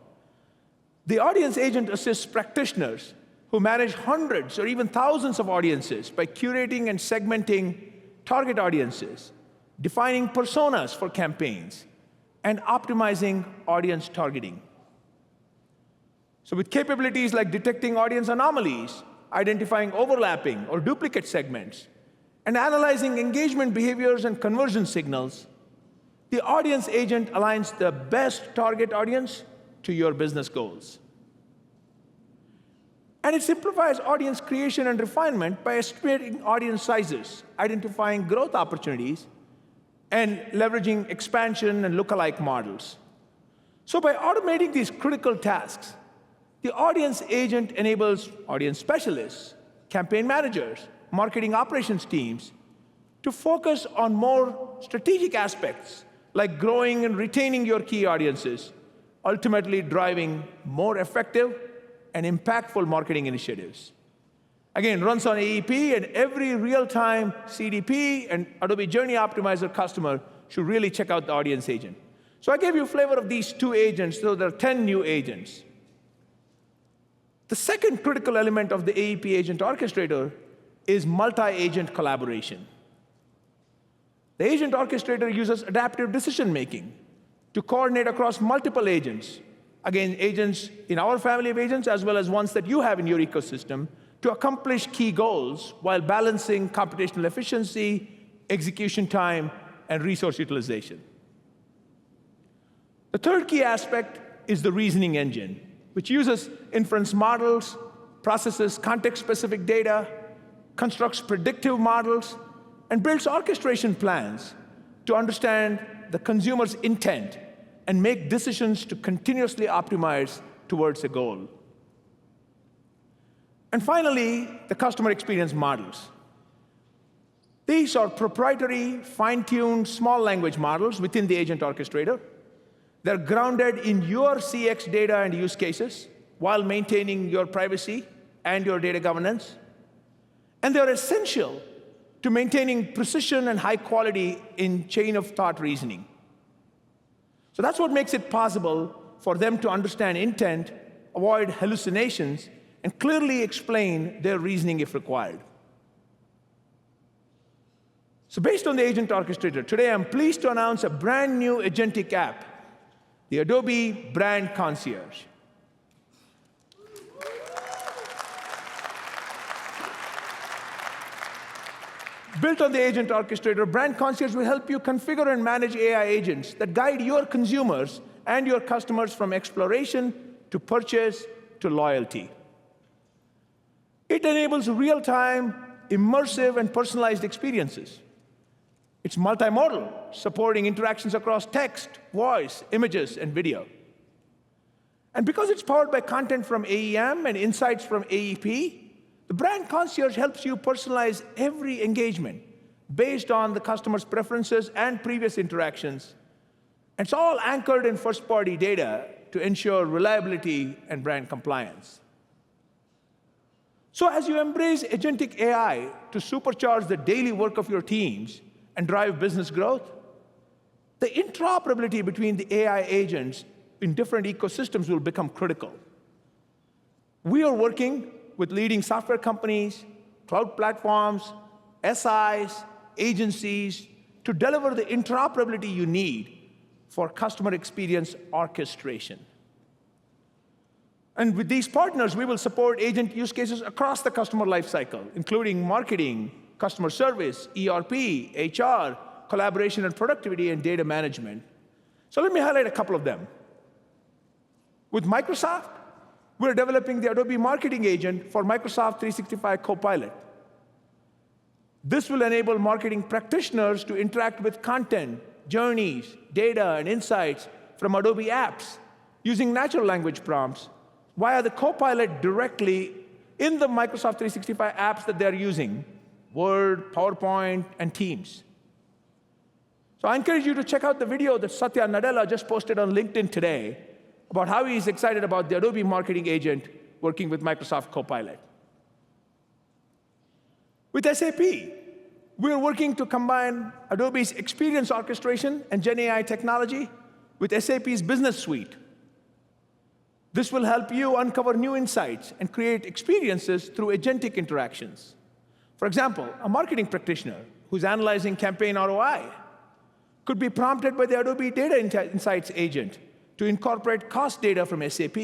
The audience agent assists practitioners who manage hundreds or even thousands of audiences by curating and segmenting target audiences, defining personas for campaigns, and optimizing audience targeting. So with capabilities like detecting audience anomalies, identifying overlapping or duplicate segments, and analyzing engagement behaviors and conversion signals, the audience agent aligns the best target audience to your business goals. And it simplifies audience creation and refinement by estimating audience sizes, identifying growth opportunities, and leveraging expansion and lookalike models. So by automating these critical tasks, the audience agent enables audience specialists, campaign managers, marketing operations teams to focus on more strategic aspects like growing and retaining your key audiences, ultimately driving more effective and impactful marketing initiatives. Again, runs on AEP, and every real-time CDP and Adobe Journey Optimizer customer should really check out the audience agent. So I gave you a flavor of these two agents, so there are 10 new agents. The second critical element of the AEP Agent Orchestrator is multi-agent collaboration. The Agent Orchestrator uses adaptive decision-making to coordinate across multiple agents. Again, agents in our family of agents, as well as ones that you have in your ecosystem, to accomplish key goals while balancing computational efficiency, execution time, and resource utilization. The third key aspect is the reasoning engine, which uses inference models, processes context-specific data, constructs predictive models, and builds orchestration plans to understand the consumer's intent and make decisions to continuously optimize towards a goal. And finally, the customer experience models. These are proprietary, fine-tuned, small language models within the agent orchestrator. They're grounded in your CX data and use cases while maintaining your privacy and your data governance. And they're essential to maintaining precision and high quality in chain of thought reasoning. So that's what makes it possible for them to understand intent, avoid hallucinations, and clearly explain their reasoning if required. So based on the agent orchestrator, today I'm pleased to announce a brand new agentic app, the Adobe Brand Concierge. Built on the agent orchestrator, Brand Concierge will help you configure and manage AI agents that guide your consumers and your customers from exploration to purchase to loyalty. It enables real-time, immersive, and personalized experiences. It's multimodal, supporting interactions across text, voice, images, and video. And because it's powered by content from AEM and insights from AEP, the Brand Concierge helps you personalize every engagement based on the customer's preferences and previous interactions. And it's all anchored in first-party data to ensure reliability and brand compliance. So as you embrace agentic AI to supercharge the daily work of your teams and drive business growth, the interoperability between the AI agents in different ecosystems will become critical. We are working with leading software companies, cloud platforms, SIs, agencies, to deliver the interoperability you need for customer experience orchestration. And with these partners, we will support agent use cases across the customer lifecycle, including marketing, customer service, ERP, HR, collaboration and productivity, and data management. So let me highlight a couple of them. With Microsoft, we're developing the Adobe Marketing Agent for Microsoft 365 Copilot. This will enable marketing practitioners to interact with content, journeys, data, and insights from Adobe apps using natural language prompts via the Copilot directly in the Microsoft 365 apps that they're using, Word, PowerPoint, and Teams. So I encourage you to check out the video that Satya Nadella just posted on LinkedIn today about how he's excited about the Adobe Marketing Agent working with Microsoft Copilot. With SAP, we're working to combine Adobe's experience orchestration and GenAI technology with SAP's Business Suite. This will help you uncover new insights and create experiences through agentic interactions. For example, a marketing practitioner who's analyzing campaign ROI could be prompted by the Adobe Data Insights agent to incorporate cost data from SAP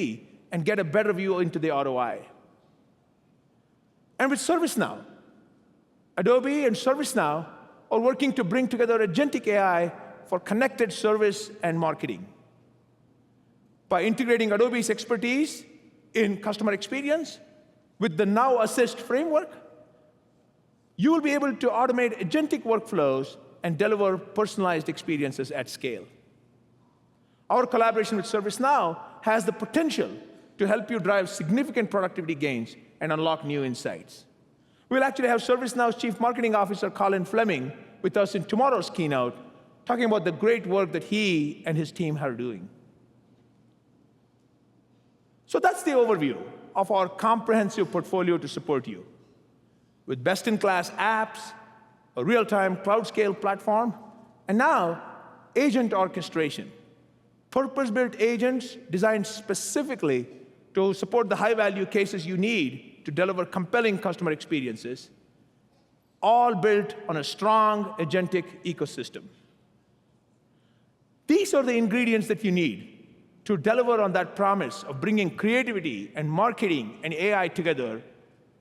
and get a better view into the ROI. And with ServiceNow, Adobe and ServiceNow are working to bring together agentic AI for connected service and marketing. By integrating Adobe's expertise in customer experience with the Now Assist framework, you will be able to automate agentic workflows and deliver personalized experiences at scale. Our collaboration with ServiceNow has the potential to help you drive significant productivity gains and unlock new insights. We'll actually have ServiceNow's Chief Marketing Officer, Colin Fleming, with us in tomorrow's keynote, talking about the great work that he and his team are doing. So that's the overview of our comprehensive portfolio to support you. With best-in-class apps, a real-time cloud-scale platform, and now agent orchestration. Purpose-built agents designed specifically to support the high-value cases you need to deliver compelling customer experiences, all built on a strong agentic ecosystem. These are the ingredients that you need to deliver on that promise of bringing creativity and marketing and AI together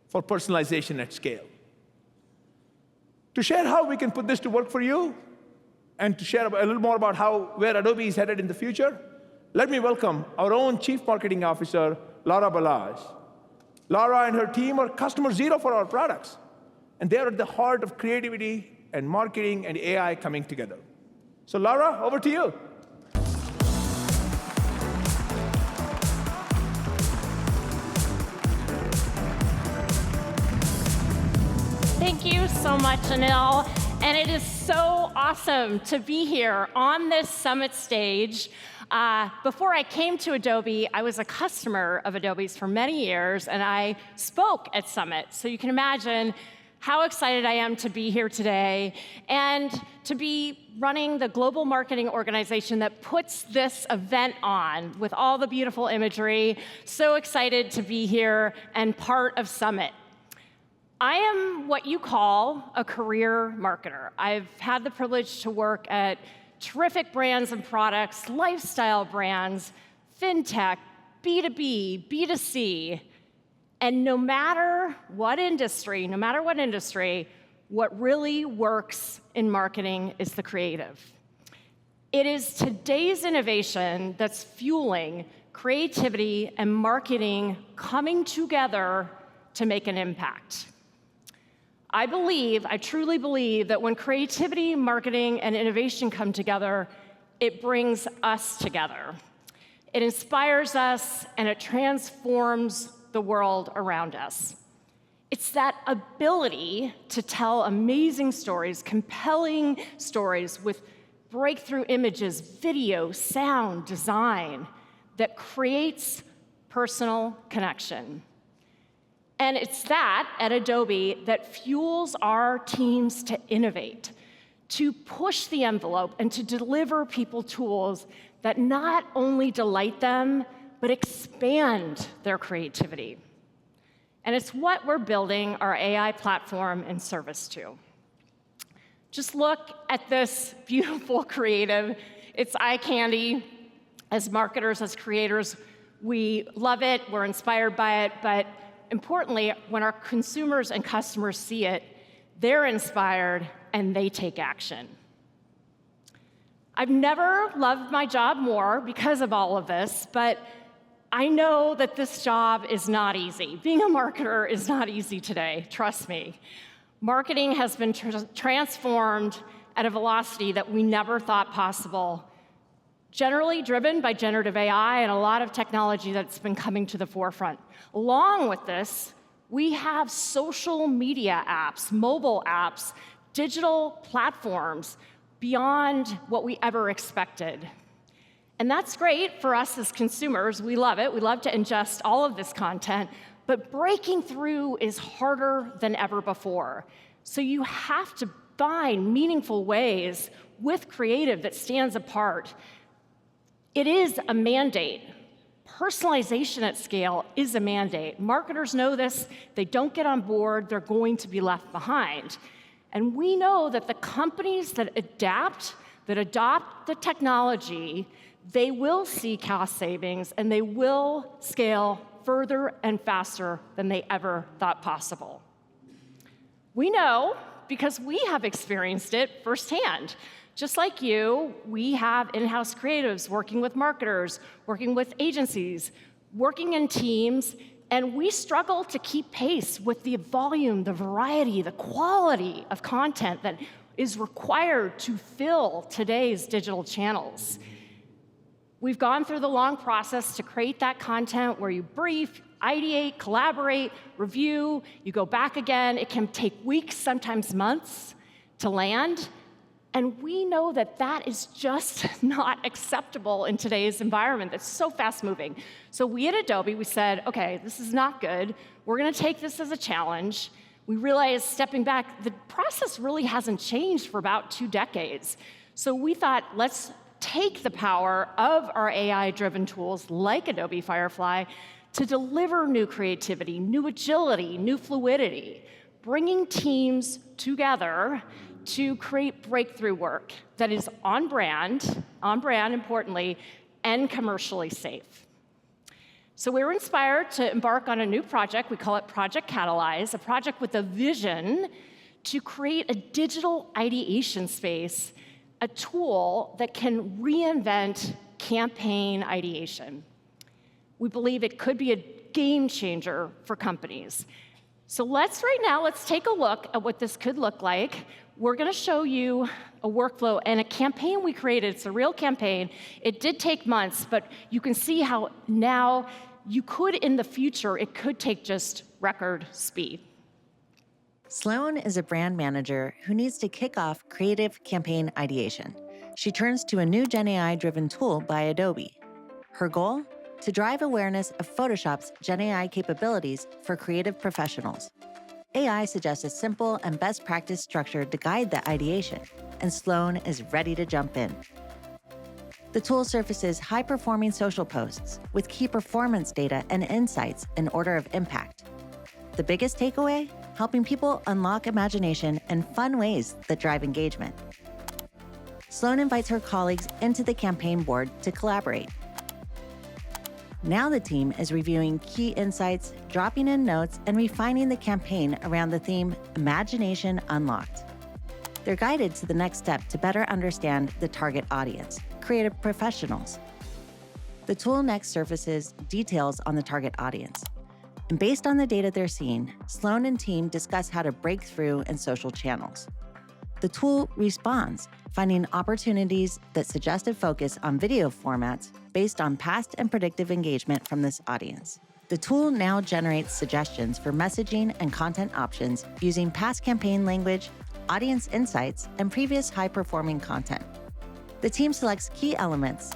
for personalization at scale. To share how we can put this to work for you, and to share a little more about where Adobe is headed in the future, let me welcome our own Chief Marketing Officer, Laura Balazs. Laura and her team are customer zero for our products, and they're at the heart of creativity and marketing and AI coming together. So Laura, over to you. Thank you so much, Anil. And it is so awesome to be here on this summit stage. Before I came to Adobe, I was a customer of Adobe's for many years, and I spoke at Summit. So you can imagine how excited I am to be here today and to be running the global marketing organization that puts this event on with all the beautiful imagery. So excited to be here and part of Summit. I am what you call a career marketer. I've had the privilege to work at terrific brands and products, lifestyle brands, fintech, B2B, B2C, and no matter what industry, what really works in marketing is the creative. It is today's innovation that's fueling creativity and marketing coming together to make an impact. I truly believe that when creativity, marketing, and innovation come together, it brings us together. It inspires us, and it transforms the world around us. It's that ability to tell amazing stories, compelling stories with breakthrough images, video, sound, design, that creates personal connection. And it's that, at Adobe, that fuels our teams to innovate, to push the envelope, and to deliver people tools that not only delight them, but expand their creativity. And it's what we're building our AI platform in service to. Just look at this beautiful creative. It's eye candy. As marketers, as creators, we love it, we're inspired by it, but importantly, when our consumers and customers see it, they're inspired and they take action. I've never loved my job more because of all of this, but I know that this job is not easy. Being a marketer is not easy today, trust me. Marketing has been transformed at a velocity that we never thought possible, generally driven by generative AI and a lot of technology that's been coming to the forefront. Along with this, we have social media apps, mobile apps, digital platforms beyond what we ever expected. And that's great for us as consumers. We love it. We love to ingest all of this content. But breaking through is harder than ever before. So you have to find meaningful ways with creative that stands apart. It is a mandate. Personalization at scale is a mandate. Marketers know this. They don't get on board, they're going to be left behind. And we know that the companies that adopt the technology, they will see cost savings and they will scale further and faster than they ever thought possible. We know because we have experienced it firsthand. Just like you, we have in-house creatives working with marketers, working with agencies, working in teams, and we struggle to keep pace with the volume, the variety, the quality of content that is required to fill today's digital channels. We've gone through the long process to create that content where you brief, ideate, collaborate, review, you go back again. It can take weeks, sometimes months to land. And we know that that is just not acceptable in today's environment that's so fast-moving. So we at Adobe, we said, OK, this is not good. We're going to take this as a challenge. We realized, stepping back, the process really hasn't changed for about 2 decades. So we thought, let's take the power of our AI-driven tools like Adobe Firefly to deliver new creativity, new agility, new fluidity, bringing teams together to create breakthrough work that is on brand, importantly, and commercially safe. So we were inspired to embark on a new project. We call it Project Catalyze, a project with a vision to create a digital ideation space, a tool that can reinvent campaign ideation. We believe it could be a game changer for companies. So let's take a look at what this could look like. We're going to show you a workflow and a campaign we created. It's a real campaign. It did take months, but you can see how now you could, in the future, it could take just record speed. Sloan is a brand manager who needs to kick off creative campaign ideation. She turns to a new GenAI-driven tool by Adobe. Her goal? To drive awareness of Photoshop's GenAI capabilities for creative professionals. AI suggests a simple and best practice structure to guide the ideation, and Sloan is ready to jump in. The tool surfaces high-performing social posts with key performance data and insights in order of impact. The biggest takeaway? Helping people unlock imagination and fun ways that drive engagement. Sloan invites her colleagues into the campaign board to collaborate. Now the team is reviewing key insights, dropping in notes, and refining the campaign around the theme Imagination Unlocked. They're guided to the next step to better understand the target audience, creative professionals. The tool next surfaces details on the target audience. And based on the data they're seeing, Sloan and team discuss how to break through in social channels. The tool responds, finding opportunities that suggest a focus on video formats based on past and predictive engagement from this audience. The tool now generates suggestions for messaging and content options using past campaign language, audience insights, and previous high-performing content. The team selects key elements.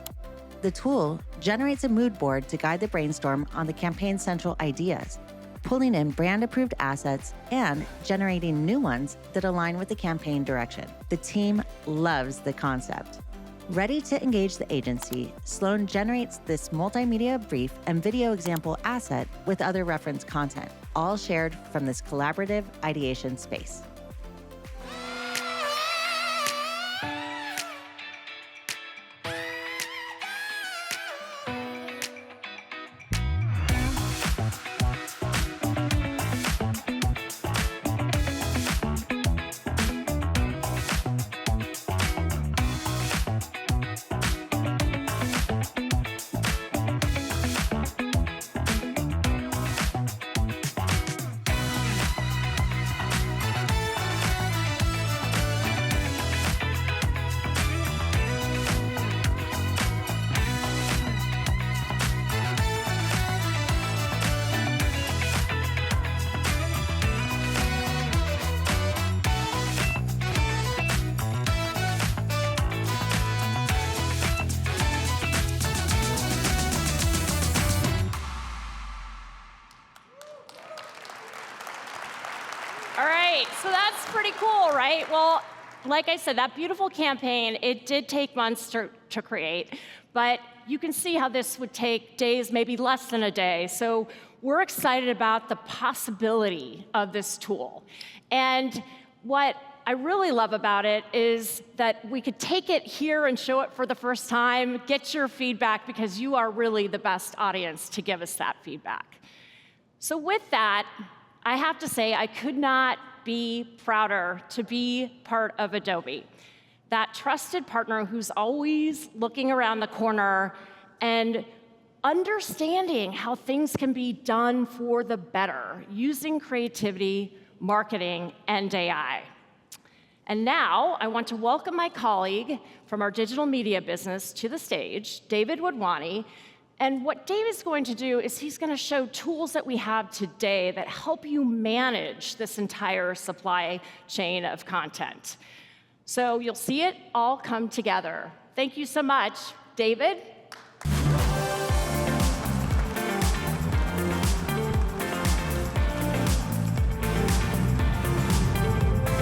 The tool generates a mood board to guide the brainstorm on the campaign's central ideas, pulling in brand-approved assets and generating new ones that align with the campaign direction. The team loves the concept. Ready to engage the agency, Sloan generates this multimedia brief and video example asset with other reference content, all shared from this collaborative ideation space. All right, so that's pretty cool, right? Well, like I said, that beautiful campaign, it did take months to create, but you can see how this would take days, maybe less than a day. So we're excited about the possibility of this tool. And what I really love about it is that we could take it here and show it for the first time, get your feedback, because you are really the best audience to give us that feedback. So with that, I have to say I could not be prouder to be part of Adobe, that trusted partner who's always looking around the corner and understanding how things can be done for the better using creativity, marketing, and AI. And now I want to welcome my colleague from our digital media business to the stage, David Wadhwani. And what David's going to do is he's going to show tools that we have today that help you manage this entire supply chain of content. So you'll see it all come together. Thank you so much. David?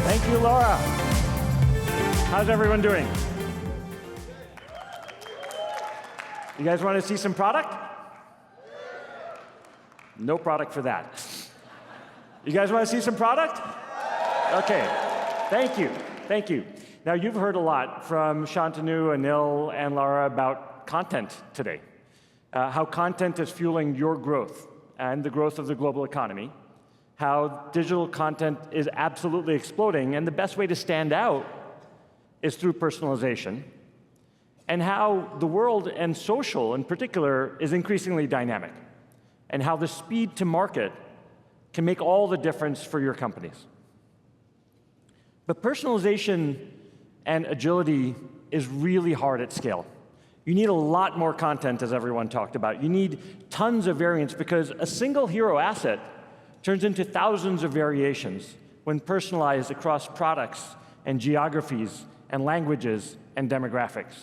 Thank you, Laura. How's everyone doing? You guys want to see some product? No product for that. You guys want to see some product? Okay. Thank you. Thank you. Now, you've heard a lot from Shantanu, Anil, and Laura about content today. How content is fueling your growth and the growth of the global economy. How digital content is absolutely exploding, and the best way to stand out is through personalization. And how the world, and social in particular, is increasingly dynamic. And how the speed to market can make all the difference for your companies. But personalization and agility is really hard at scale. You need a lot more content, as everyone talked about. You need tons of variants because a single hero asset turns into thousands of variations when personalized across products and geographies and languages and demographics.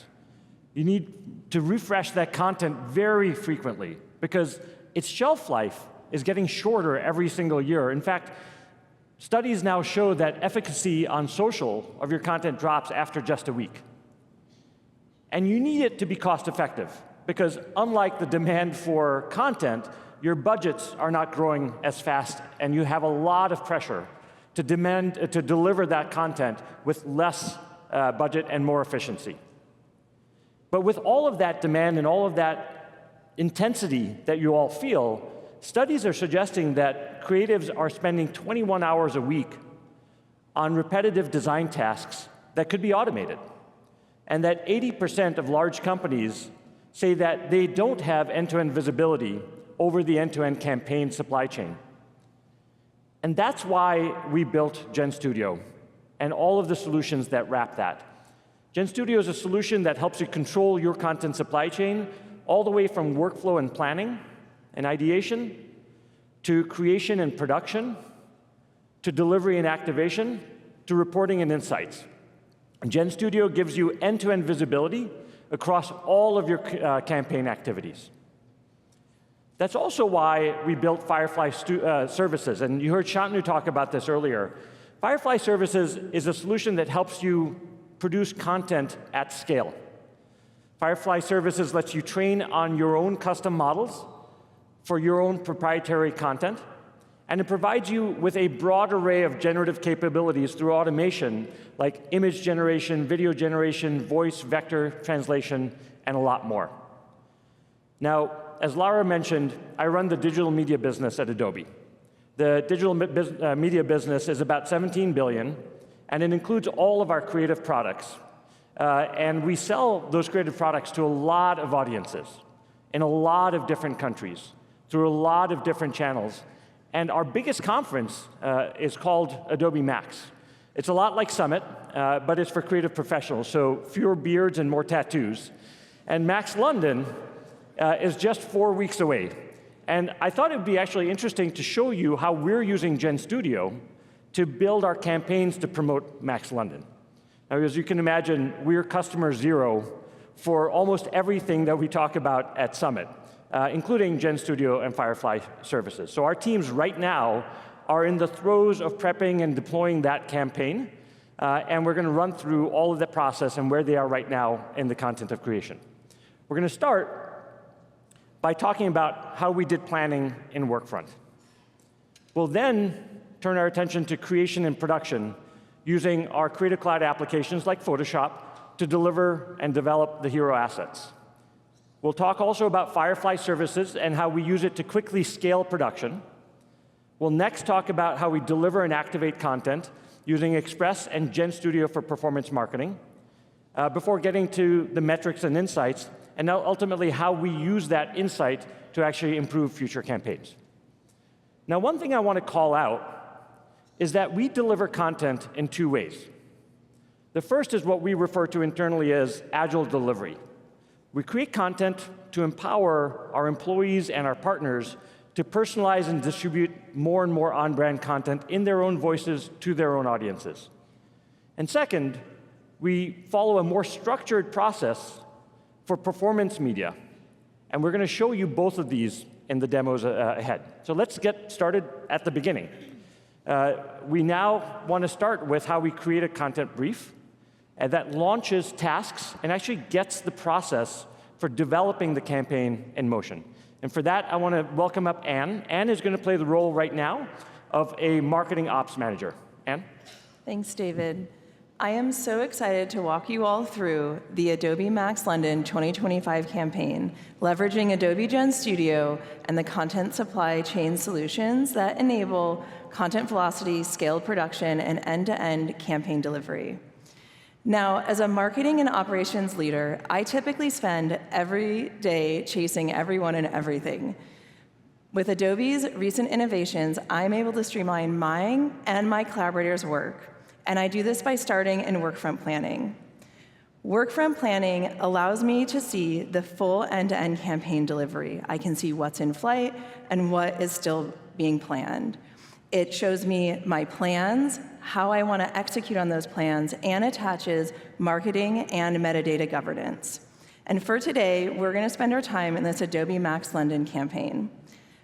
You need to refresh that content very frequently because its shelf life is getting shorter every single year. In fact, studies now show that efficacy on social of your content drops after just a week. And you need it to be cost effective because unlike the demand for content, your budgets are not growing as fast and you have a lot of pressure to deliver that content with less budget and more efficiency. But with all of that demand and all of that intensity that you all feel, studies are suggesting that creatives are spending 21 hours a week on repetitive design tasks that could be automated, and that 80% of large companies say that they don't have end-to-end visibility over the end-to-end campaign supply chain. And that's why we built GenStudio and all of the solutions that wrap that. GenStudio is a solution that helps you control your content supply chain all the way from workflow and planning and ideation to creation and production to delivery and activation to reporting and insights. GenStudio gives you end-to-end visibility across all of your campaign activities. That's also why we built Firefly Services, and you heard Shantanu talk about this earlier. Firefly Services is a solution that helps you produce content at scale. Firefly Services lets you train on your own custom models for your own proprietary content, and it provides you with a broad array of generative capabilities through automation, like image generation, video generation, voice, vector translation, and a lot more. Now, as Lara mentioned, I run the digital media business at Adobe. The digital media business is about $17 billion, and it includes all of our creative products. And we sell those creative products to a lot of audiences in a lot of different countries, through a lot of different channels. And our biggest conference is called Adobe Max. It's a lot like Summit, but it's for creative professionals, so fewer beards and more tattoos. And Max London is just 4 weeks away. And I thought it would be actually interesting to show you how we're using GenStudio to build our campaigns to promote Max London. Now, as you can imagine, we're customer zero for almost everything that we talk about at Summit, including GenStudio and Firefly Services. So our teams right now are in the throes of prepping and deploying that campaign, and we're going to run through all of that process and where they are right now in the content of creation. We're going to start by talking about how we did planning in Workfront. We'll then turn our attention to creation and production using our Creative Cloud applications like Photoshop to deliver and develop the hero assets. We'll talk also about Firefly Services and how we use it to quickly scale production. We'll next talk about how we deliver and activate content using Express and GenStudio for performance marketing, before getting to the metrics and insights, and now ultimately how we use that insight to actually improve future campaigns. Now, one thing I want to call out is that we deliver content in two ways. The first is what we refer to internally as agile delivery. We create content to empower our employees and our partners to personalize and distribute more and more on-brand content in their own voices to their own audiences. And second, we follow a more structured process for performance media. And we're going to show you both of these in the demos ahead. So let's get started at the beginning. We now want to start with how we create a content brief and that launches tasks and actually gets the process for developing the campaign in motion. And for that, I want to welcome up Anne. Anne is going to play the role right now of a marketing ops manager. Anne? Thanks, David. I am so excited to walk you all through the Adobe Max London 2025 campaign, leveraging Adobe GenStudio and the content supply chain solutions that enable content velocity, scaled production, and end-to-end campaign delivery. Now, as a marketing and operations leader, I typically spend every day chasing everyone and everything. With Adobe's recent innovations, I'm able to streamline mine and my collaborators' work. And I do this by starting in Workfront planning. Workfront planning allows me to see the full end-to-end campaign delivery. I can see what's in flight and what is still being planned. It shows me my plans, how I want to execute on those plans, and attaches marketing and metadata governance. And for today, we're going to spend our time in this Adobe Max London campaign.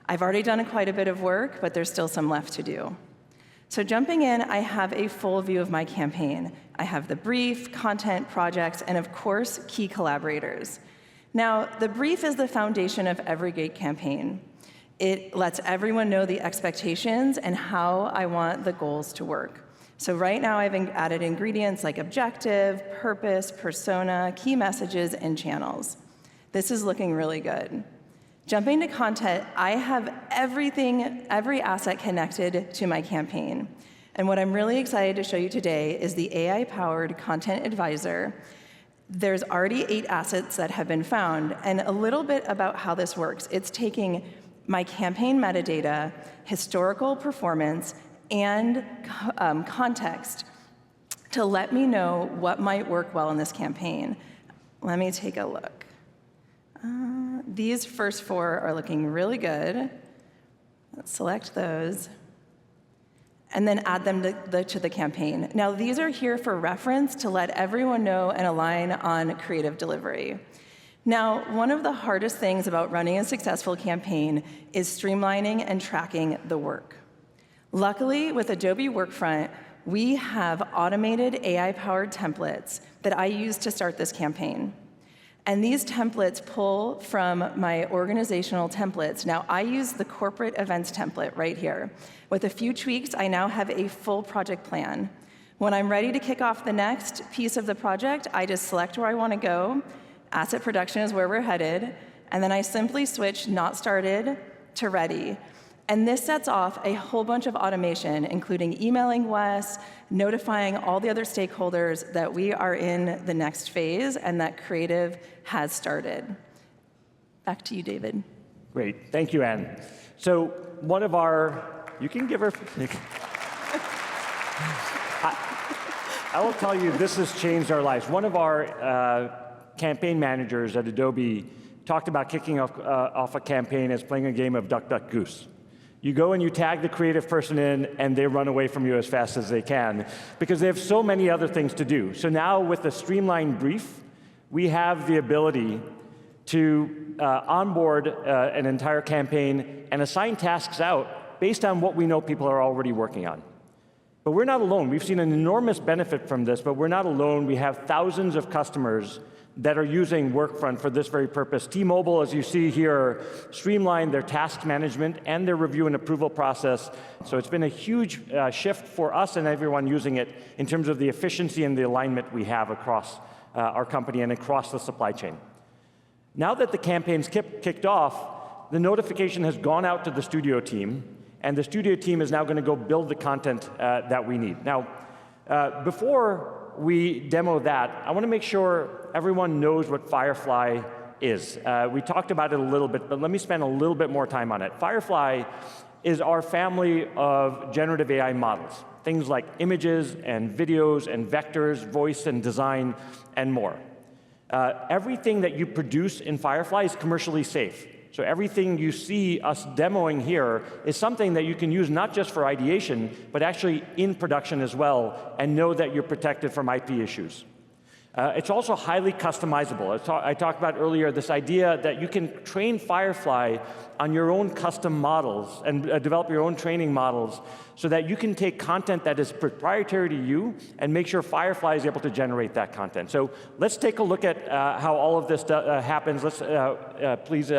I've already done quite a bit of work, but there's still some left to do. So jumping in, I have a full view of my campaign. I have the brief, content, projects, and of course, key collaborators. Now, the brief is the foundation of every great campaign. It lets everyone know the expectations and how I want the goals to work. So right now, I've added ingredients like objective, purpose, persona, key messages, and channels. This is looking really good. Jumping to content, I have every asset connected to my campaign. And what I'm really excited to show you today is the AI-powered Content Advisor. There's already 8 assets that have been found, and a little bit about how this works. It's taking my campaign metadata, historical performance, and context to let me know what might work well in this campaign. Let me take a look. These first 4 are looking really good. Let's select those, and then add them to the campaign. Now, these are here for reference to let everyone know and align on creative delivery. Now, one of the hardest things about running a successful campaign is streamlining and tracking the work. Luckily, with Adobe Workfront, we have automated AI-powered templates that I use to start this campaign. And these templates pull from my organizational templates. Now, I use the corporate events template right here. With a few tweaks, I now have a full project plan. When I'm ready to kick off the next piece of the project, I just select where I want to go. Asset production is where we're headed. And then I simply switch not started to ready. And this sets off a whole bunch of automation, including emailing Wes, notifying all the other stakeholders that we are in the next phase and that creative has started. Back to you, David. Great. Thank you, Anne. So one of our, you can give her. I will tell you, this has changed our lives. One of our campaign managers at Adobe talked about kicking off a campaign as playing a game of Duck, Duck, Goose. You go and you tag the creative person in, and they run away from you as fast as they can, because they have so many other things to do. So now with the streamlined brief, we have the ability to onboard an entire campaign and assign tasks out based on what we know people are already working on. But we're not alone. We've seen an enormous benefit from this, but we're not alone. We have thousands of customers that are using Workfront for this very purpose. T-Mobile, as you see here, streamlined their task management and their review and approval process. So it's been a huge shift for us and everyone using it in terms of the efficiency and the alignment we have across our company and across the supply chain. Now that the campaign's kicked off, the notification has gone out to the studio team, and the studio team is now going to go build the content that we need. Now, before we demo that, I want to make sure everyone knows what Firefly is. We talked about it a little bit, but let me spend a little bit more time on it. Firefly is our family of generative AI models, things like images and videos and vectors, voice and design, and more. Everything that you produce in Firefly is commercially safe. So everything you see us demoing here is something that you can use not just for ideation, but actually in production as well, and know that you're protected from IP issues. It's also highly customizable. I talked about earlier this idea that you can train Firefly on your own custom models and develop your own training models so that you can take content that is proprietary to you and make sure Firefly is able to generate that content. So let's take a look at how all of this happens. Let's please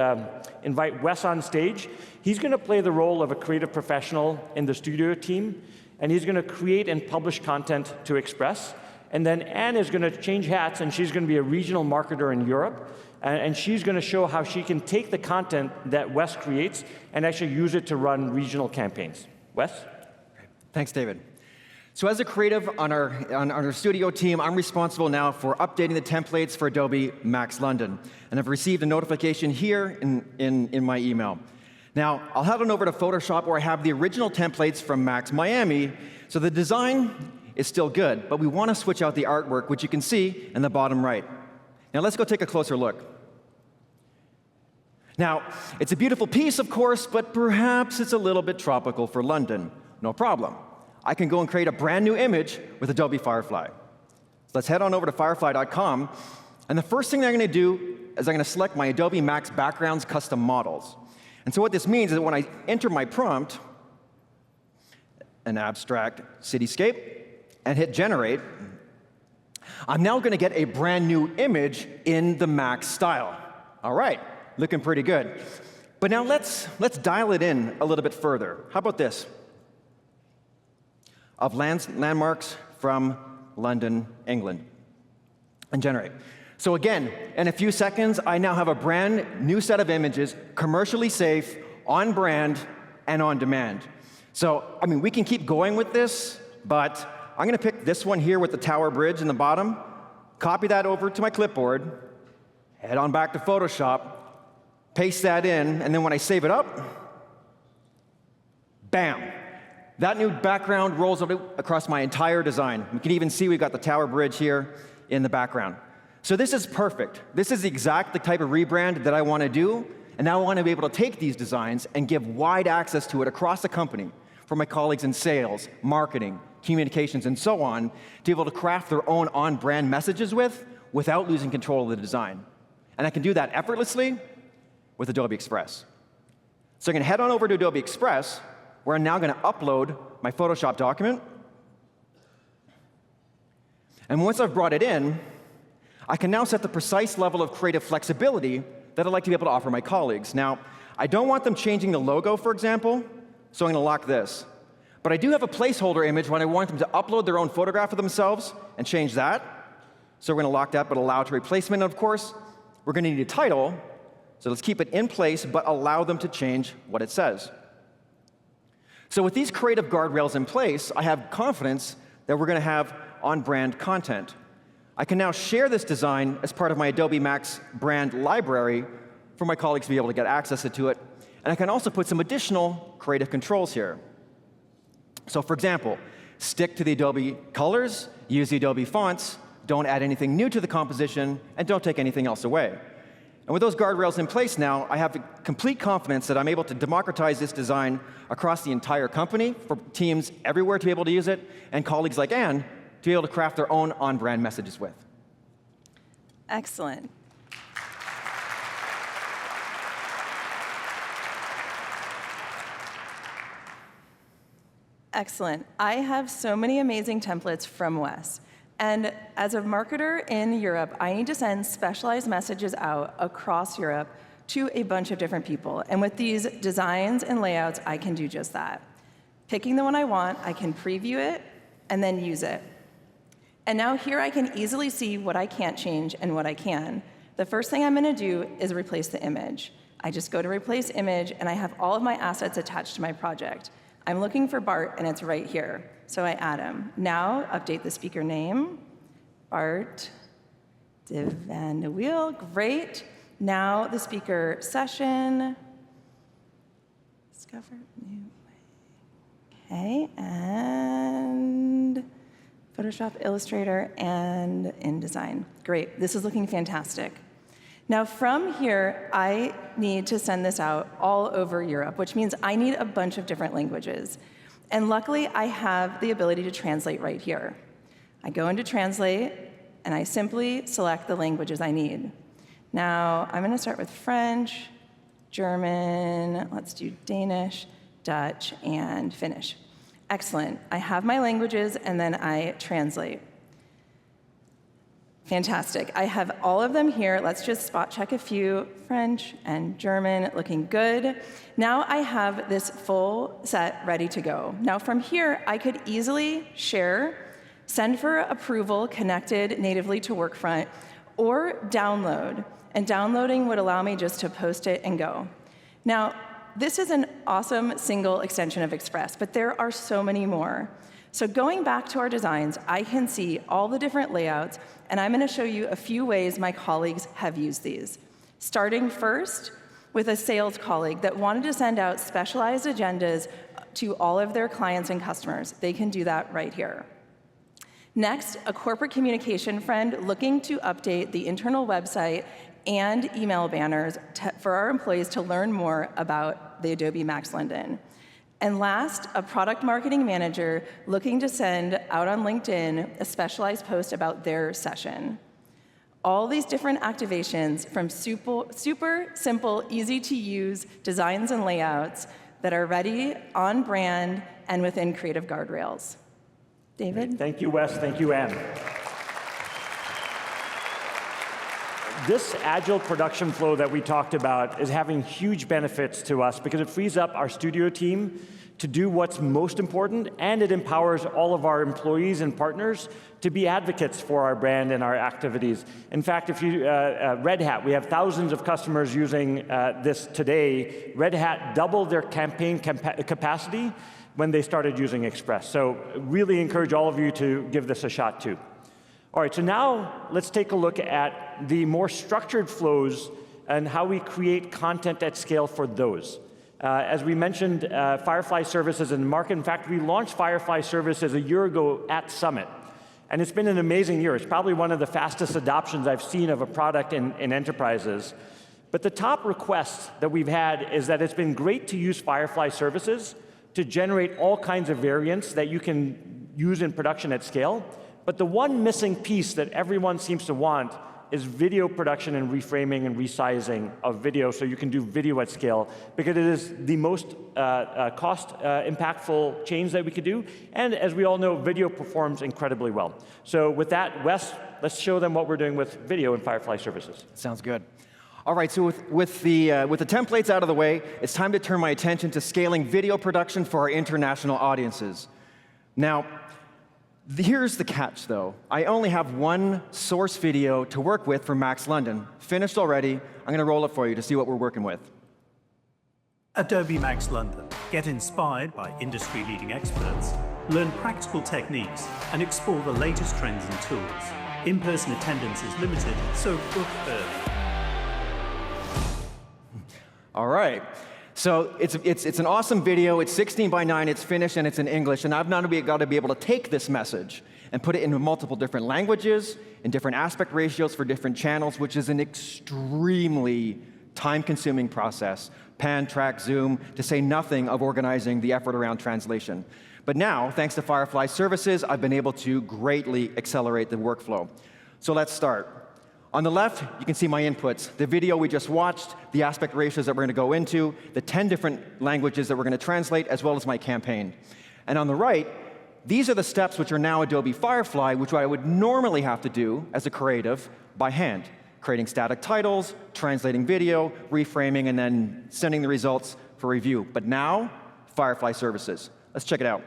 invite Wes on stage. He's going to play the role of a creative professional in the studio team, and he's going to create and publish content to Express. And then Anne is going to change hats, and she's going to be a regional marketer in Europe. And she's going to show how she can take the content that Wes creates and actually use it to run regional campaigns. Wes? Thanks, David. So as a creative on our studio team, I'm responsible now for updating the templates for Adobe Max London. And I've received a notification here in my email. Now, I'll head on over to Photoshop where I have the original templates from Max Miami, so the design is still good, but we want to switch out the artwork, which you can see in the bottom right. Now let's go take a closer look. Now, it's a beautiful piece, of course, but perhaps it's a little bit tropical for London. No problem. I can go and create a brand new image with Adobe Firefly. So let's head on over to firefly.com, and the first thing I'm going to do is I'm going to select my Adobe Max Backgrounds Custom Models. And so what this means is that when I enter my prompt, an abstract cityscape, and hit generate, I'm now going to get a brand new image in the Max style. All right, looking pretty good. But now let's dial it in a little bit further. How about this? Of landmarks from London, England, and generate. So again, in a few seconds, I now have a brand new set of images, commercially safe, on brand, and on demand. So, I mean, we can keep going with this, but I'm going to pick this one here with the tower bridge in the bottom, copy that over to my clipboard, head on back to Photoshop, paste that in, and then when I save it up, bam. That new background rolls across my entire design. You can even see we've got the tower bridge here in the background. So this is perfect. This is exactly the type of rebrand that I want to do, and now I want to be able to take these designs and give wide access to it across the company for my colleagues in sales, marketing, communications, and so on, to be able to craft their own on-brand messages without losing control of the design. And I can do that effortlessly with Adobe Express. So I'm going to head on over to Adobe Express, where I'm now going to upload my Photoshop document. And once I've brought it in, I can now set the precise level of creative flexibility that I'd like to be able to offer my colleagues. Now, I don't want them changing the logo, for example, so I'm going to lock this. But I do have a placeholder image when I want them to upload their own photograph of themselves and change that. So we're going to lock that, but allow to replacement, of course. We're going to need a title, so let's keep it in place, but allow them to change what it says. So with these creative guardrails in place, I have confidence that we're going to have on-brand content. I can now share this design as part of my Adobe Max brand library for my colleagues to be able to get access to it. And I can also put some additional creative controls here. So for example, stick to the Adobe colors, use the Adobe fonts, don't add anything new to the composition, and don't take anything else away. And with those guardrails in place now, I have complete confidence that I'm able to democratize this design across the entire company for teams everywhere to be able to use it, and colleagues like Anne to be able to craft their own on-brand messages with. Excellent. Excellent. I have so many amazing templates from Wes. And as a marketer in Europe, I need to send specialized messages out across Europe to a bunch of different people. And with these designs and layouts, I can do just that. Picking the one I want, I can preview it and then use it. And now here I can easily see what I can't change and what I can. The first thing I'm going to do is replace the image. I just go to replace image, and I have all of my assets attached to my project. I'm looking for Bart, and it's right here. So I add him. Now, update the speaker name. Bart de Van de Wiel, great. Now the speaker session. Discover new. Okay, and Photoshop, Illustrator, and InDesign. Great, this is looking fantastic. Now from here, I need to send this out all over Europe, which means I need a bunch of different languages. And luckily, I have the ability to translate right here. I go into Translate, and I simply select the languages I need. Now, I'm going to start with French, German, let's do Danish, Dutch, and Finnish. Excellent. I have my languages, and then I translate. Fantastic. I have all of them here. Let's just spot check a few. French and German, looking good. Now I have this full set ready to go. Now from here, I could easily share, send for approval connected natively to Workfront, or download. And downloading would allow me just to post it and go. Now, this is an awesome single extension of Express, but there are so many more. So going back to our designs, I can see all the different layouts, and I'm going to show you a few ways my colleagues have used these. Starting first with a sales colleague that wanted to send out specialized agendas to all of their clients and customers. They can do that right here. Next, a corporate communication friend looking to update the internal website and email banners for our employees to learn more about the Adobe Max London. And last, a product marketing manager looking to send out on LinkedIn a specialized post about their session. All these different activations from super simple, easy to use designs and layouts that are ready, on brand, and within creative guardrails. David? Thank you, Wes. Thank you, Anne. This agile production flow that we talked about is having huge benefits to us because it frees up our studio team to do what's most important, and it empowers all of our employees and partners to be advocates for our brand and our activities. In fact, if you, Red Hat, we have thousands of customers using this today. Red Hat doubled their campaign capacity when they started using Express. So really encourage all of you to give this a shot too. All right, so now let's take a look at the more structured flows and how we create content at scale for those. As we mentioned, Firefly Services in the market. In fact, we launched Firefly Services a year ago at Summit. And it's been an amazing year. It's probably one of the fastest adoptions I've seen of a product in enterprises. But the top request that we've had is that it's been great to use Firefly Services to generate all kinds of variants that you can use in production at scale. But the one missing piece that everyone seems to want is video production and reframing and resizing of video so you can do video at scale, because it is the most cost impactful change that we could do. And as we all know, video performs incredibly well. So with that, Wes, let's show them what we're doing with video in Firefly Services. Sounds good. All right, so with the templates out of the way, it's time to turn my attention to scaling video production for our international audiences. Now, here's the catch, though. I only have one source video to work with for Max London. Finished already. I'm going to roll it for you to see what we're working with. Adobe Max London. Get inspired by industry-leading experts, learn practical techniques, and explore the latest trends and tools. In-person attendance is limited, so book early. All right. So it's an awesome video. It's 16 by 9. It's finished, and it's in English. And I've now got to be able to take this message and put it into multiple different languages and different aspect ratios for different channels, which is an extremely time-consuming process. Pan, track, zoom, to say nothing of organizing the effort around translation. But now, thanks to Firefly Services, I've been able to greatly accelerate the workflow. So let's start. On the left, you can see my inputs, the video we just watched, the aspect ratios that we're going to go into, the 10 different languages that we're going to translate, as well as my campaign. And on the right, these are the steps which are now Adobe Firefly, which I would normally have to do as a creative by hand, creating static titles, translating video, reframing, and then sending the results for review. But now, Firefly Services. Let's check it out.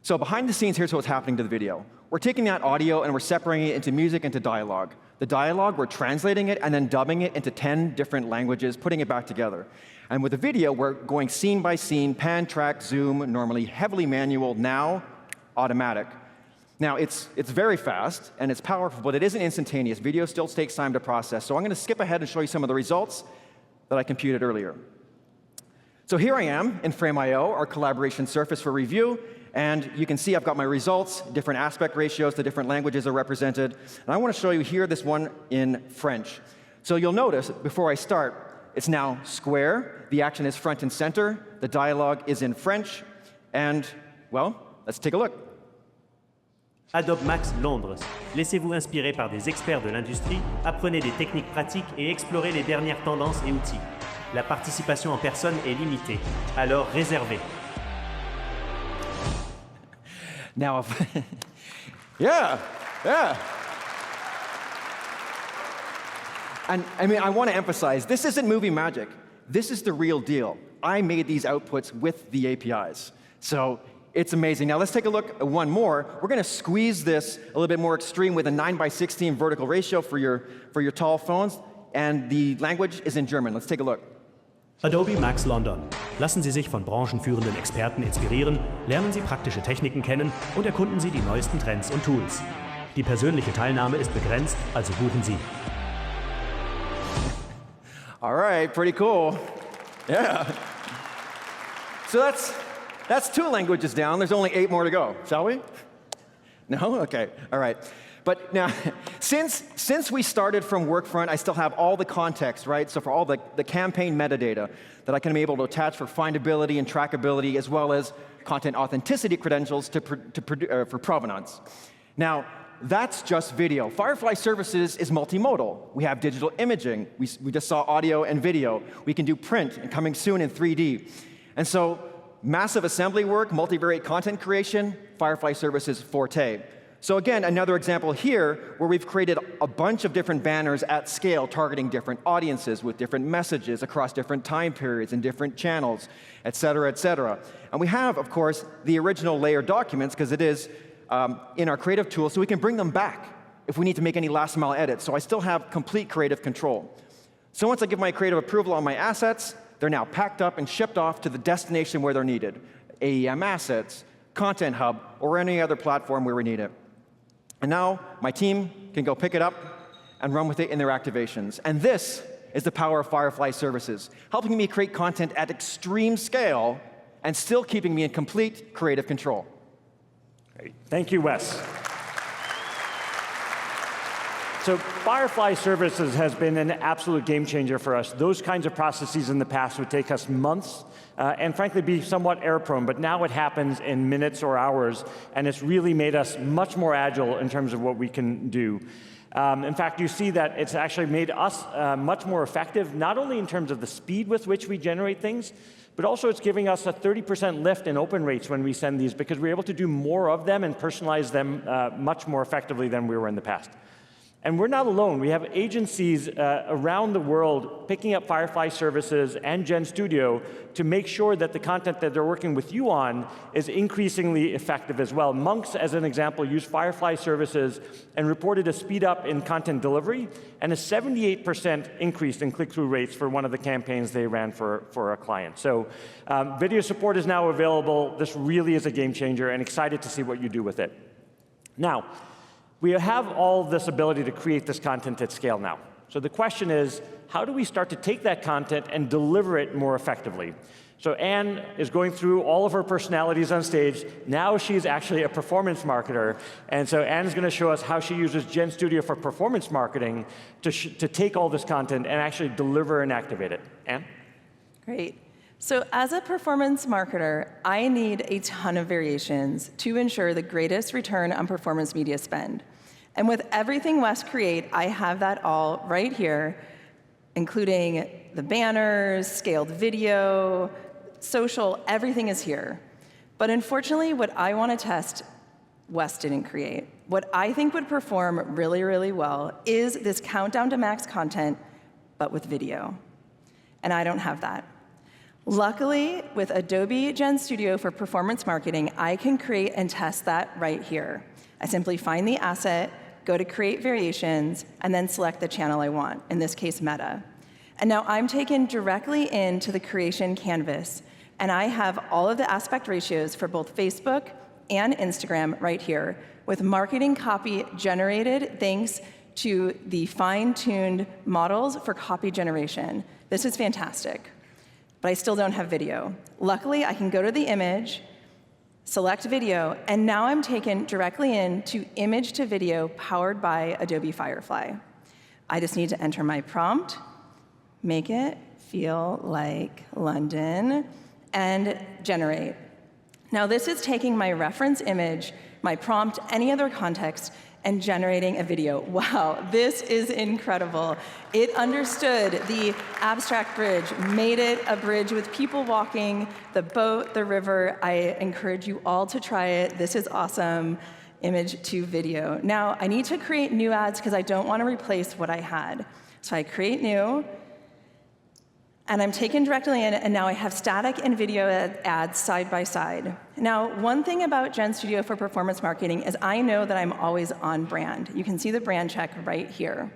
So behind the scenes, here's what's happening to the video. We're taking that audio and we're separating it into music, into dialogue. The dialogue, we're translating it and then dubbing it into 10 different languages, putting it back together. And with the video, we're going scene by scene, pan, track, zoom, normally heavily manual, now automatic. Now, it's very fast and it's powerful, but it isn't instantaneous. Video still takes time to process. So I'm going to skip ahead and show you some of the results that I computed earlier. So here I am in Frame.io, our collaboration surface for review. And you can see I've got my results, different aspect ratios, the different languages are represented. And I want to show you here this one in French. So you'll notice, before I start, it's now square. The action is front and center. The dialogue is in French. And, well, let's take a look. Adobe Max Londres. Laissez-vous inspirer par des experts de l'industrie, apprenez des techniques pratiques et explorez les dernières tendances et outils. La participation en personne est limitée, alors réservez. Now, yeah. And I mean, I want to emphasize, this isn't movie magic. This is the real deal. I made these outputs with the APIs. So it's amazing. Now let's take a look at one more. We're going to squeeze this a little bit more extreme with a 9:16 vertical ratio for your tall phones. And the language is in German. Let's take a look. Adobe Max London. Lassen Sie sich von branchenführenden Experten inspirieren, lernen Sie praktische Techniken kennen und erkunden Sie die neuesten Trends und Tools. Die persönliche Teilnahme ist begrenzt, also buchen Sie. All right, pretty cool. Yeah. So that's 2 languages down. There's only 8 more to go. Shall we? No? Okay. All right. But now, since we started from Workfront, I still have all the context, right? So for all the campaign metadata that I can be able to attach for findability and trackability, as well as content authenticity credentials for provenance. Now, that's just video. Firefly Services is multimodal. We have digital imaging. We just saw audio and video. We can do print, and coming soon in 3D. And so, massive assembly work, multivariate content creation, Firefly Services forte. So again, another example here where we've created a bunch of different banners at scale targeting different audiences with different messages across different time periods and different channels, et cetera, et cetera. And we have, of course, the original layered documents because it is in our creative tool, so we can bring them back if we need to make any last mile edits. So I still have complete creative control. So once I give my creative approval on my assets, they're now packed up and shipped off to the destination where they're needed. AEM Assets, Content Hub, or any other platform where we need it. And now my team can go pick it up and run with it in their activations. And this is the power of Firefly Services, helping me create content at extreme scale and still keeping me in complete creative control. Great. Thank you, Wes. So Firefly Services has been an absolute game changer for us. Those kinds of processes in the past would take us months and frankly be somewhat error prone, but now it happens in minutes or hours, and it's really made us much more agile in terms of what we can do. In fact, you see that it's actually made us much more effective, not only in terms of the speed with which we generate things, but also it's giving us a 30% lift in open rates when we send these because we're able to do more of them and personalize them much more effectively than we were in the past. And we're not alone. We have agencies around the world picking up Firefly Services and GenStudio to make sure that the content that they're working with you on is increasingly effective as well. Monks, as an example, used Firefly Services and reported a speed up in content delivery and a 78% increase in click-through rates for one of the campaigns they ran for a client. So video support is now available. This really is a game changer, and excited to see what you do with it. Now, we have all this ability to create this content at scale now. So the question is, how do we start to take that content and deliver it more effectively? So Anne is going through all of her personalities on stage. Now she's actually a performance marketer. And so Anne's going to show us how she uses GenStudio for performance marketing to take all this content and actually deliver and activate it. Anne? Great. So as a performance marketer, I need a ton of variations to ensure the greatest return on performance media spend. And with everything Wes create, I have that all right here, including the banners, scaled video, social, everything is here. But unfortunately, what I want to test, Wes didn't create. What I think would perform really, really well is this countdown to max content, but with video. And I don't have that. Luckily, with Adobe GenStudio for performance marketing, I can create and test that right here. I simply find the asset, go to create variations, and then select the channel I want, in this case, Meta. And now I'm taken directly into the creation canvas, and I have all of the aspect ratios for both Facebook and Instagram right here, with marketing copy generated thanks to the fine-tuned models for copy generation. This is fantastic. But I still don't have video. Luckily, I can go to the image, select video, and now I'm taken directly into image to video powered by Adobe Firefly. I just need to enter my prompt, make it feel like London, and generate. Now this is taking my reference image, my prompt, any other context, and generating a video. Wow, this is incredible. It understood the abstract bridge, made it a bridge with people walking, the boat, the river. I encourage you all to try it. This is awesome. Image to video. Now, I need to create new ads because I don't want to replace what I had. So I create new, and I'm taken directly in, and now I have static and video ads side by side. Now, one thing about GenStudio for performance marketing is I know that I'm always on brand. You can see the brand check right here.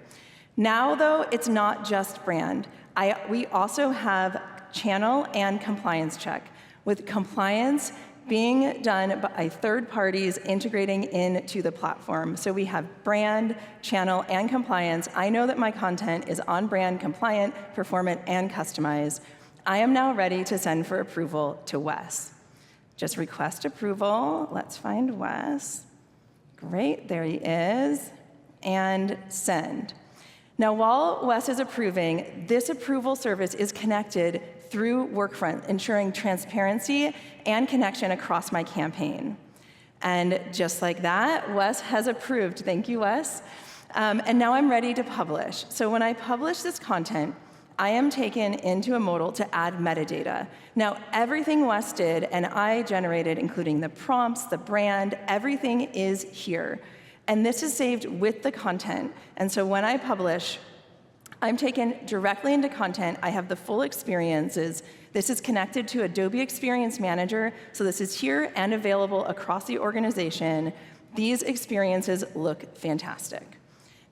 Now, though, it's not just brand. We also have channel and compliance check. With compliance, being done by third parties integrating into the platform. So we have brand, channel, and compliance. I know that my content is on brand, compliant, performant, and customized. I am now ready to send for approval to Wes. Just request approval. Let's find Wes. Great, there he is. And send. Now, while Wes is approving, this approval service is connected through Workfront, ensuring transparency and connection across my campaign. And just like that, Wes has approved. Thank you, Wes. And now I'm ready to publish. So when I publish this content, I am taken into a modal to add metadata. Now, everything Wes did and I generated, including the prompts, the brand, everything is here. And this is saved with the content. And so when I publish, I'm taken directly into content. I have the full experiences. This is connected to Adobe Experience Manager, so this is here and available across the organization. These experiences look fantastic.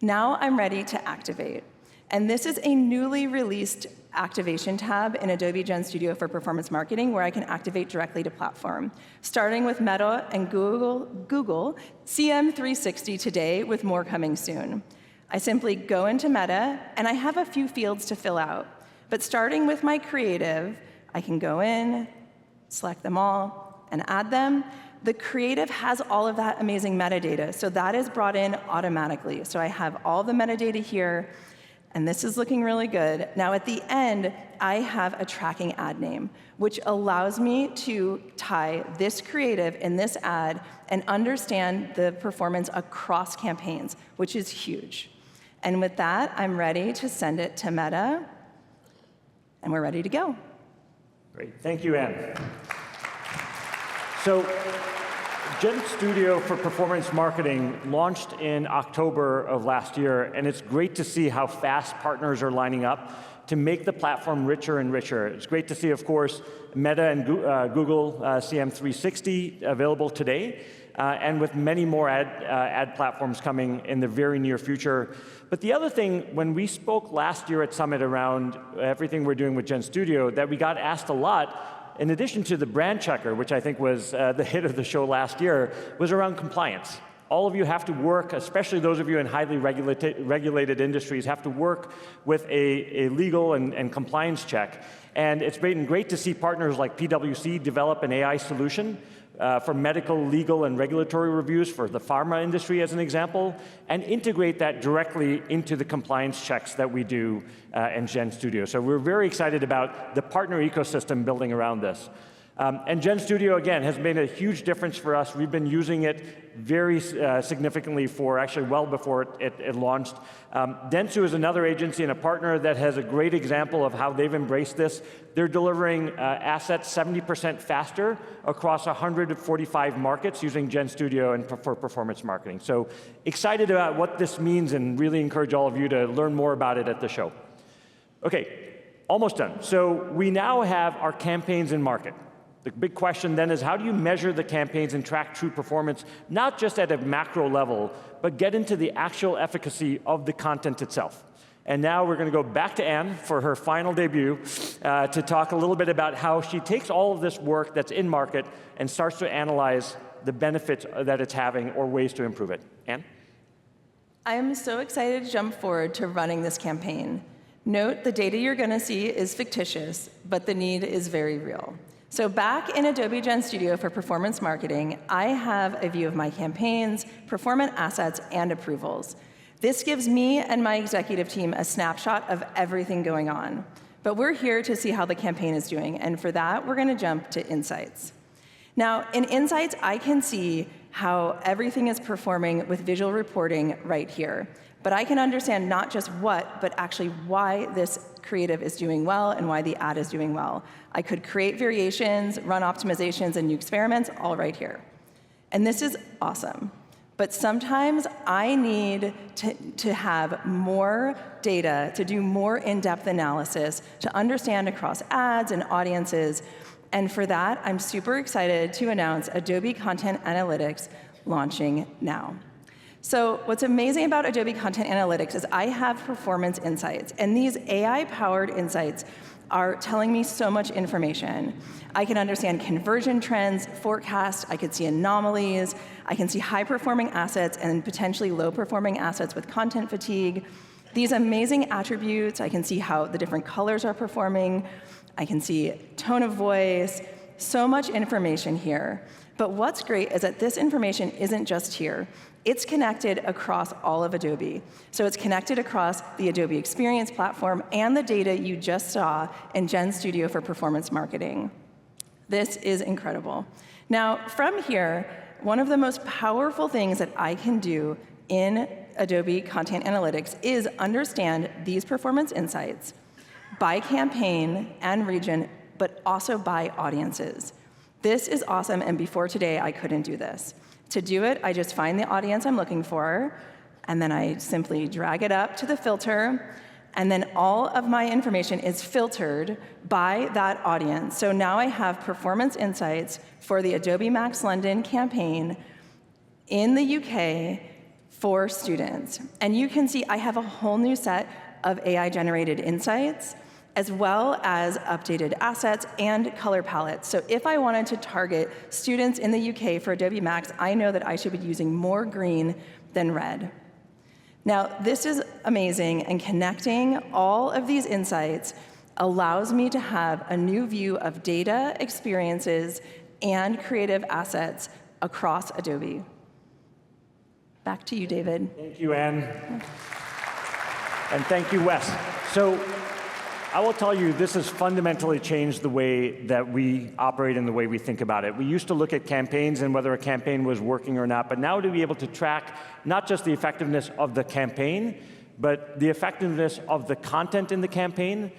Now I'm ready to activate. And this is a newly released activation tab in Adobe GenStudio for performance marketing where I can activate directly to platform, starting with Meta and Google CM360 today with more coming soon. I simply go into Meta, and I have a few fields to fill out. But starting with my creative, I can go in, select them all, and add them. The creative has all of that amazing metadata, so that is brought in automatically. So I have all the metadata here, and this is looking really good. Now at the end, I have a tracking ad name, which allows me to tie this creative in this ad and understand the performance across campaigns, which is huge. And with that, I'm ready to send it to Meta, and we're ready to go. Great, thank you, Anne. So, GenStudio for Performance Marketing launched in October of last year, and it's great to see how fast partners are lining up to make the platform richer and richer. It's great to see, of course, Meta and Google CM360 available today, and with many more ad platforms coming in the very near future. But the other thing, when we spoke last year at Summit around everything we're doing with GenStudio, that we got asked a lot, in addition to the brand checker, which I think was the hit of the show last year, was around compliance. All of you have to work, especially those of you in highly regulated industries, have to work with a legal and compliance check. And it's been great to see partners like PwC develop an AI solution for medical, legal, and regulatory reviews for the pharma industry, as an example, and integrate that directly into the compliance checks that we do in GenStudio. So we're very excited about the partner ecosystem building around this. And GenStudio, again, has made a huge difference for us. We've been using it very significantly for actually well before it launched. Dentsu is another agency and a partner that has a great example of how they've embraced this. They're delivering assets 70% faster across 145 markets using GenStudio and for performance marketing. So excited about what this means and really encourage all of you to learn more about it at the show. Okay, almost done. So we now have our campaigns in market. The big question then is, how do you measure the campaigns and track true performance, not just at a macro level, but get into the actual efficacy of the content itself? And now we're going to go back to Anne for her final debut to talk a little bit about how she takes all of this work that's in market and starts to analyze the benefits that it's having or ways to improve it. Anne? I am so excited to jump forward to running this campaign. Note, the data you're going to see is fictitious, but the need is very real. So back in Adobe GenStudio for performance marketing, I have a view of my campaigns, performant assets, and approvals. This gives me and my executive team a snapshot of everything going on. But we're here to see how the campaign is doing, and for that, we're going to jump to Insights. Now, in Insights, I can see how everything is performing with visual reporting right here. But I can understand not just what, but actually why this creative is doing well and why the ad is doing well. I could create variations, run optimizations, and new experiments all right here. And this is awesome. But sometimes I need to have more data, to do more in-depth analysis, to understand across ads and audiences. And for that, I'm super excited to announce Adobe Content Analytics launching now. So what's amazing about Adobe Content Analytics is I have performance insights, and these AI-powered insights are telling me so much information. I can understand conversion trends, forecasts, I could see anomalies, I can see high-performing assets and potentially low-performing assets with content fatigue. These amazing attributes, I can see how the different colors are performing, I can see tone of voice, so much information here. But what's great is that this information isn't just here. It's connected across all of Adobe. So it's connected across the Adobe Experience Platform and the data you just saw in GenStudio for performance marketing. This is incredible. Now, from here, one of the most powerful things that I can do in Adobe Content Analytics is understand these performance insights by campaign and region, but also by audiences. This is awesome, and before today, I couldn't do this. To do it, I just find the audience I'm looking for, and then I simply drag it up to the filter, and then all of my information is filtered by that audience. So now I have performance insights for the Adobe Max London campaign in the UK for students. And you can see I have a whole new set of AI-generated insights, as well as updated assets and color palettes. So if I wanted to target students in the UK for Adobe Max, I know that I should be using more green than red. Now, this is amazing, and connecting all of these insights allows me to have a new view of data, experiences, and creative assets across Adobe. Back to you, David. Thank you, Anne. And thank you, Wes. So I will tell you, this has fundamentally changed the way that we operate and the way we think about it. We used to look at campaigns and whether a campaign was working or not, but now to be able to track not just the effectiveness of the campaign, but the effectiveness of the content in the campaign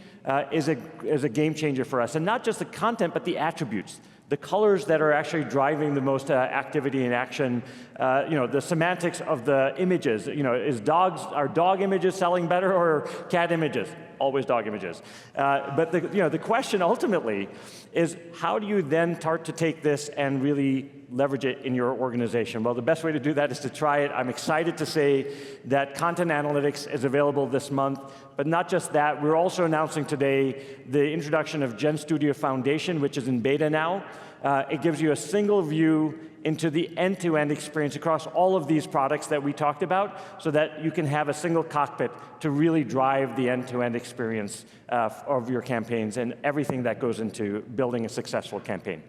is a game changer for us. And not just the content, but the attributes. The colors that are actually driving the most activity and action, the semantics of the images. Are dog images selling better or cat images? Always dog images. But the question ultimately is, how do you then start to take this and really leverage it in your organization? Well, the best way to do that is to try it. I'm excited to say that Content Analytics is available this month, but not just that. We're also announcing today the introduction of GenStudio Foundation, which is in beta now. It gives you a single view into the end-to-end experience across all of these products that we talked about, so that you can have a single cockpit to really drive the end-to-end experience of your campaigns and everything that goes into building a successful campaign.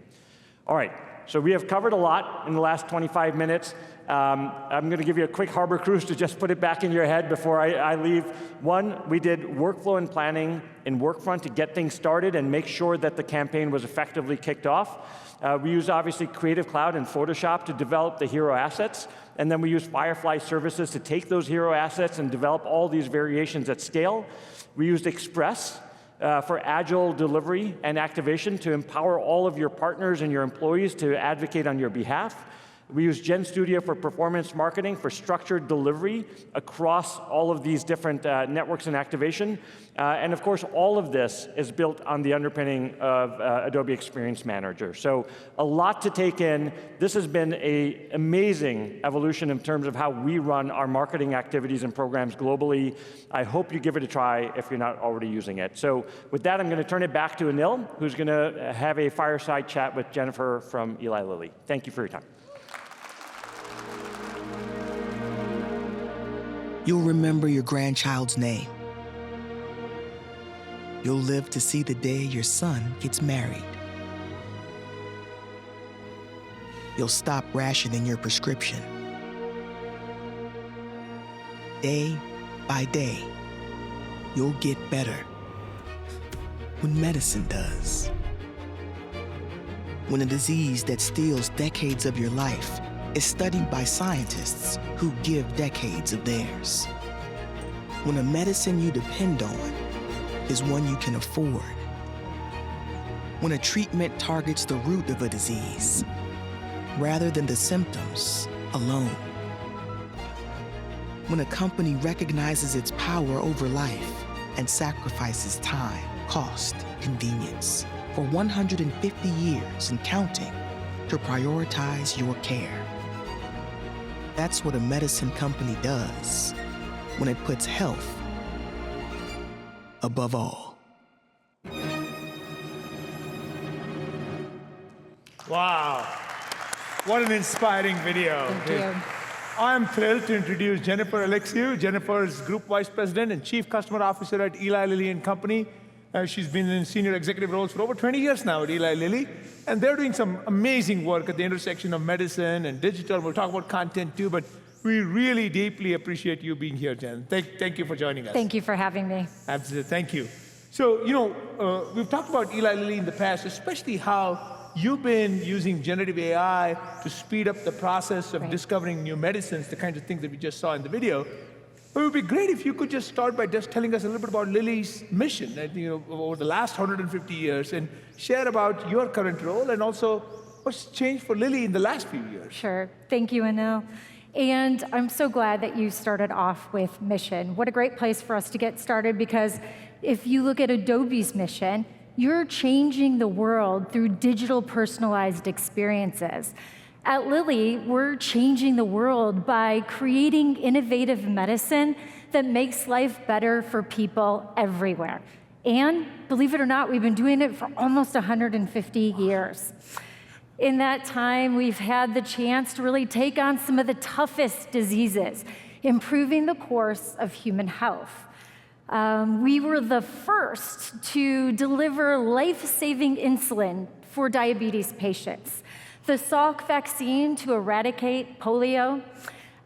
All right, so we have covered a lot in the last 25 minutes. I'm going to give you a quick harbor cruise to just put it back in your head before I leave. One, we did workflow and planning in Workfront to get things started and make sure that the campaign was effectively kicked off. We used, obviously, Creative Cloud and Photoshop to develop the hero assets. And then we used Firefly services to take those hero assets and develop all these variations at scale. We used Express for agile delivery and activation to empower all of your partners and your employees to advocate on your behalf. We use GenStudio for performance marketing for structured delivery across all of these different networks and activation. And of course, all of this is built on the underpinning of Adobe Experience Manager. So a lot to take in. This has been an amazing evolution in terms of how we run our marketing activities and programs globally. I hope you give it a try if you're not already using it. So with that, I'm going to turn it back to Anil, who's going to have a fireside chat with Jennifer from Eli Lilly. Thank you for your time. You'll remember your grandchild's name. You'll live to see the day your son gets married. You'll stop rationing your prescription. Day by day, you'll get better when medicine does. When a disease that steals decades of your life is studied by scientists who give decades of theirs. When a medicine you depend on is one you can afford. When a treatment targets the root of a disease rather than the symptoms alone. When a company recognizes its power over life and sacrifices time, cost, convenience for 150 years and counting to prioritize your care. That's what a medicine company does when it puts health above all. Wow. What an inspiring video. Thank you. I'm thrilled to introduce Jennifer Alexiou. Jennifer is Group Vice President and Chief Customer Officer at Eli Lilly and Company. She's been in senior executive roles for over 20 years now at Eli Lilly. And they're doing some amazing work at the intersection of medicine and digital. We'll talk about content too, but we really deeply appreciate you being here, Jen. Thank you for joining us. Thank you for having me. Absolutely, thank you. So, we've talked about Eli Lilly in the past, especially how you've been using generative AI to speed up the process of discovering new medicines, the kinds of things that we just saw in the video. But it would be great if you could just start by just telling us a little bit about Lilly's mission, over the last 150 years, and share about your current role and also what's changed for Lilly in the last few years. Sure. Thank you, Anil. And I'm so glad that you started off with mission. What a great place for us to get started, because if you look at Adobe's mission, you're changing the world through digital personalized experiences. At Lilly, we're changing the world by creating innovative medicine that makes life better for people everywhere. And believe it or not, we've been doing it for almost 150 years. In that time, we've had the chance to really take on some of the toughest diseases, improving the course of human health. We were the first to deliver life-saving insulin for diabetes patients, the Salk vaccine to eradicate polio,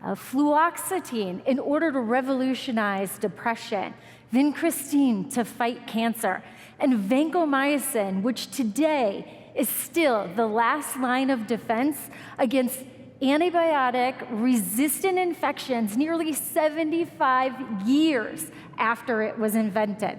fluoxetine in order to revolutionize depression, vincristine to fight cancer, and vancomycin, which today is still the last line of defense against antibiotic-resistant infections nearly 75 years after it was invented.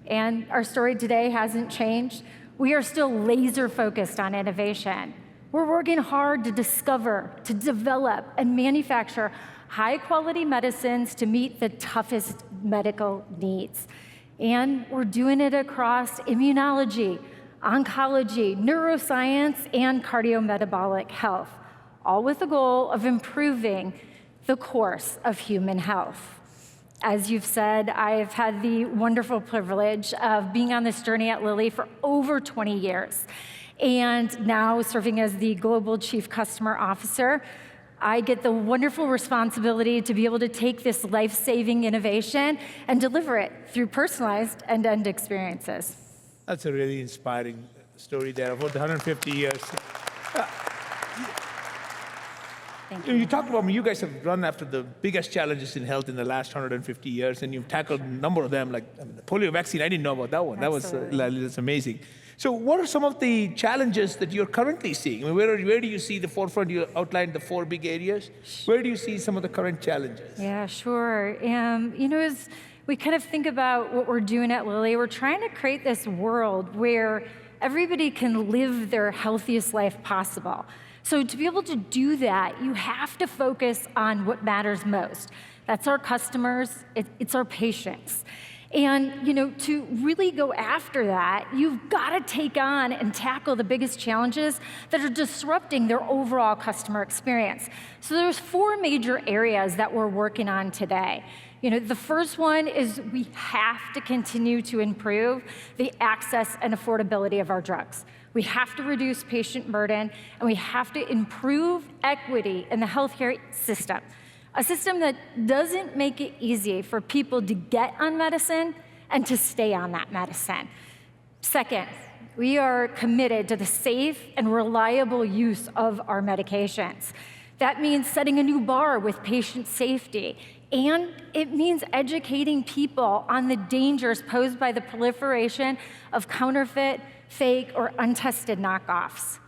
And our story today hasn't changed. We are still laser-focused on innovation. We're working hard to discover, to develop, and manufacture high-quality medicines to meet the toughest medical needs. And we're doing it across immunology, oncology, neuroscience, and cardiometabolic health, all with the goal of improving the course of human health. As you've said, I've had the wonderful privilege of being on this journey at Lilly for over 20 years. And now serving as the Global Chief Customer Officer, I get the wonderful responsibility to be able to take this life-saving innovation and deliver it through personalized end-to-end experiences. That's a really inspiring story there about the 150 years. Thank you. You talked about, you guys have run after the biggest challenges in health in the last 150 years, and you've tackled a number of them, like the polio vaccine. I didn't know about that one. Absolutely. That's amazing. So what are some of the challenges that you're currently seeing? I mean, where do you see the forefront? You outlined the 4 big areas. Where do you see some of the current challenges? Yeah, sure. As we kind of think about what we're doing at Lilly, we're trying to create this world where everybody can live their healthiest life possible. So to be able to do that, you have to focus on what matters most. That's our customers, it's our patients. And to really go after that, you've got to take on and tackle the biggest challenges that are disrupting their overall customer experience. So there's 4 major areas that we're working on today. The first one is we have to continue to improve the access and affordability of our drugs. We have to reduce patient burden, and we have to improve equity in the healthcare system. A system that doesn't make it easy for people to get on medicine and to stay on that medicine. Second, we are committed to the safe and reliable use of our medications. That means setting a new bar with patient safety, and it means educating people on the dangers posed by the proliferation of counterfeit, fake, or untested knockoffs.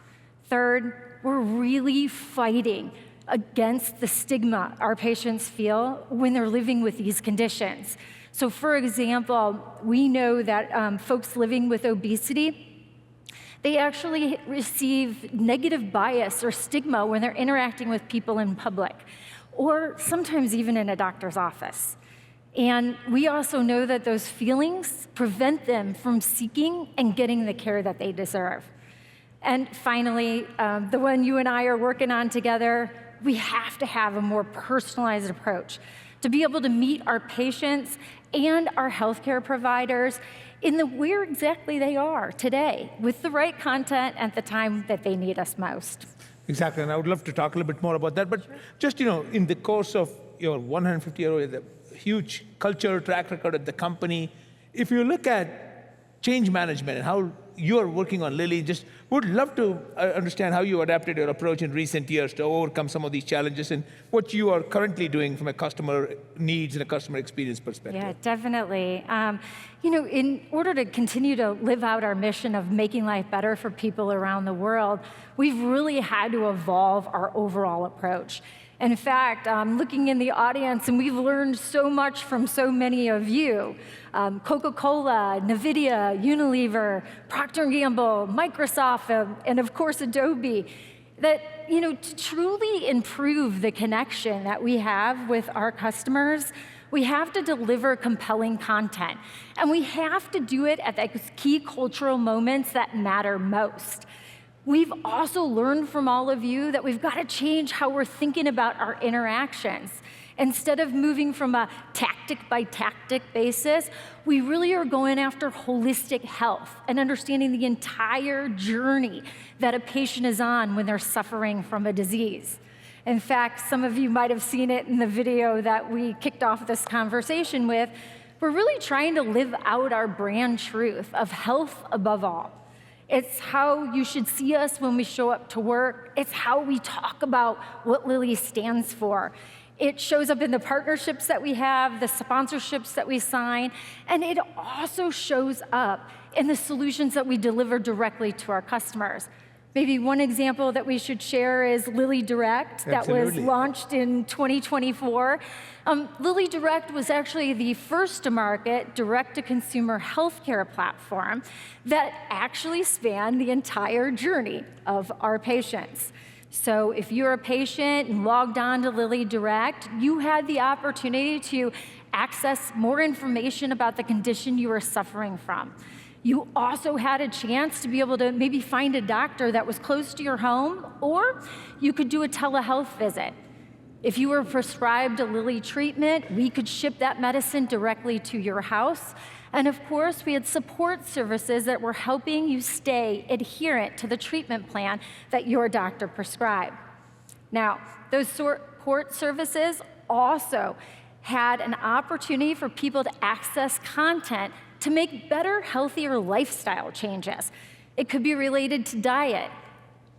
Third, we're really fighting against the stigma our patients feel when they're living with these conditions. So for example, we know that folks living with obesity, they actually receive negative bias or stigma when they're interacting with people in public, or sometimes even in a doctor's office. And we also know that those feelings prevent them from seeking and getting the care that they deserve. And finally, the one you and I are working on together, we have to have a more personalized approach to be able to meet our patients and our healthcare providers in where exactly they are today, with the right content at the time that they need us most. Exactly, and I would love to talk a little bit more about that. But just, in the course of your 150-year the huge culture track record at the company, if you look at change management and how you are working on Lilly, just would love to understand how you adapted your approach in recent years to overcome some of these challenges and what you are currently doing from a customer needs and a customer experience perspective. Yeah, definitely. In order to continue to live out our mission of making life better for people around the world, we've really had to evolve our overall approach. In fact, looking in the audience, and we've learned so much from so many of you, Coca-Cola, NVIDIA, Unilever, Procter & Gamble, Microsoft, and of course Adobe, that to truly improve the connection that we have with our customers, we have to deliver compelling content. And we have to do it at the key cultural moments that matter most. We've also learned from all of you that we've got to change how we're thinking about our interactions. Instead of moving from a tactic by tactic basis, we really are going after holistic health and understanding the entire journey that a patient is on when they're suffering from a disease. In fact, some of you might have seen it in the video that we kicked off this conversation with. We're really trying to live out our brand truth of health above all. It's how you should see us when we show up to work. It's how we talk about what Lilly stands for. It shows up in the partnerships that we have, the sponsorships that we sign, and it also shows up in the solutions that we deliver directly to our customers. Maybe one example that we should share is Lilly Direct, that was launched in 2024. Lilly Direct was actually the first to market direct-to-consumer healthcare platform that actually spanned the entire journey of our patients. So if you're a patient and logged on to Lilly Direct, you had the opportunity to access more information about the condition you were suffering from. You also had a chance to be able to maybe find a doctor that was close to your home, or you could do a telehealth visit. If you were prescribed a Lilly treatment, we could ship that medicine directly to your house. And of course, we had support services that were helping you stay adherent to the treatment plan that your doctor prescribed. Now, those support services also had an opportunity for people to access content to make better, healthier lifestyle changes. It could be related to diet,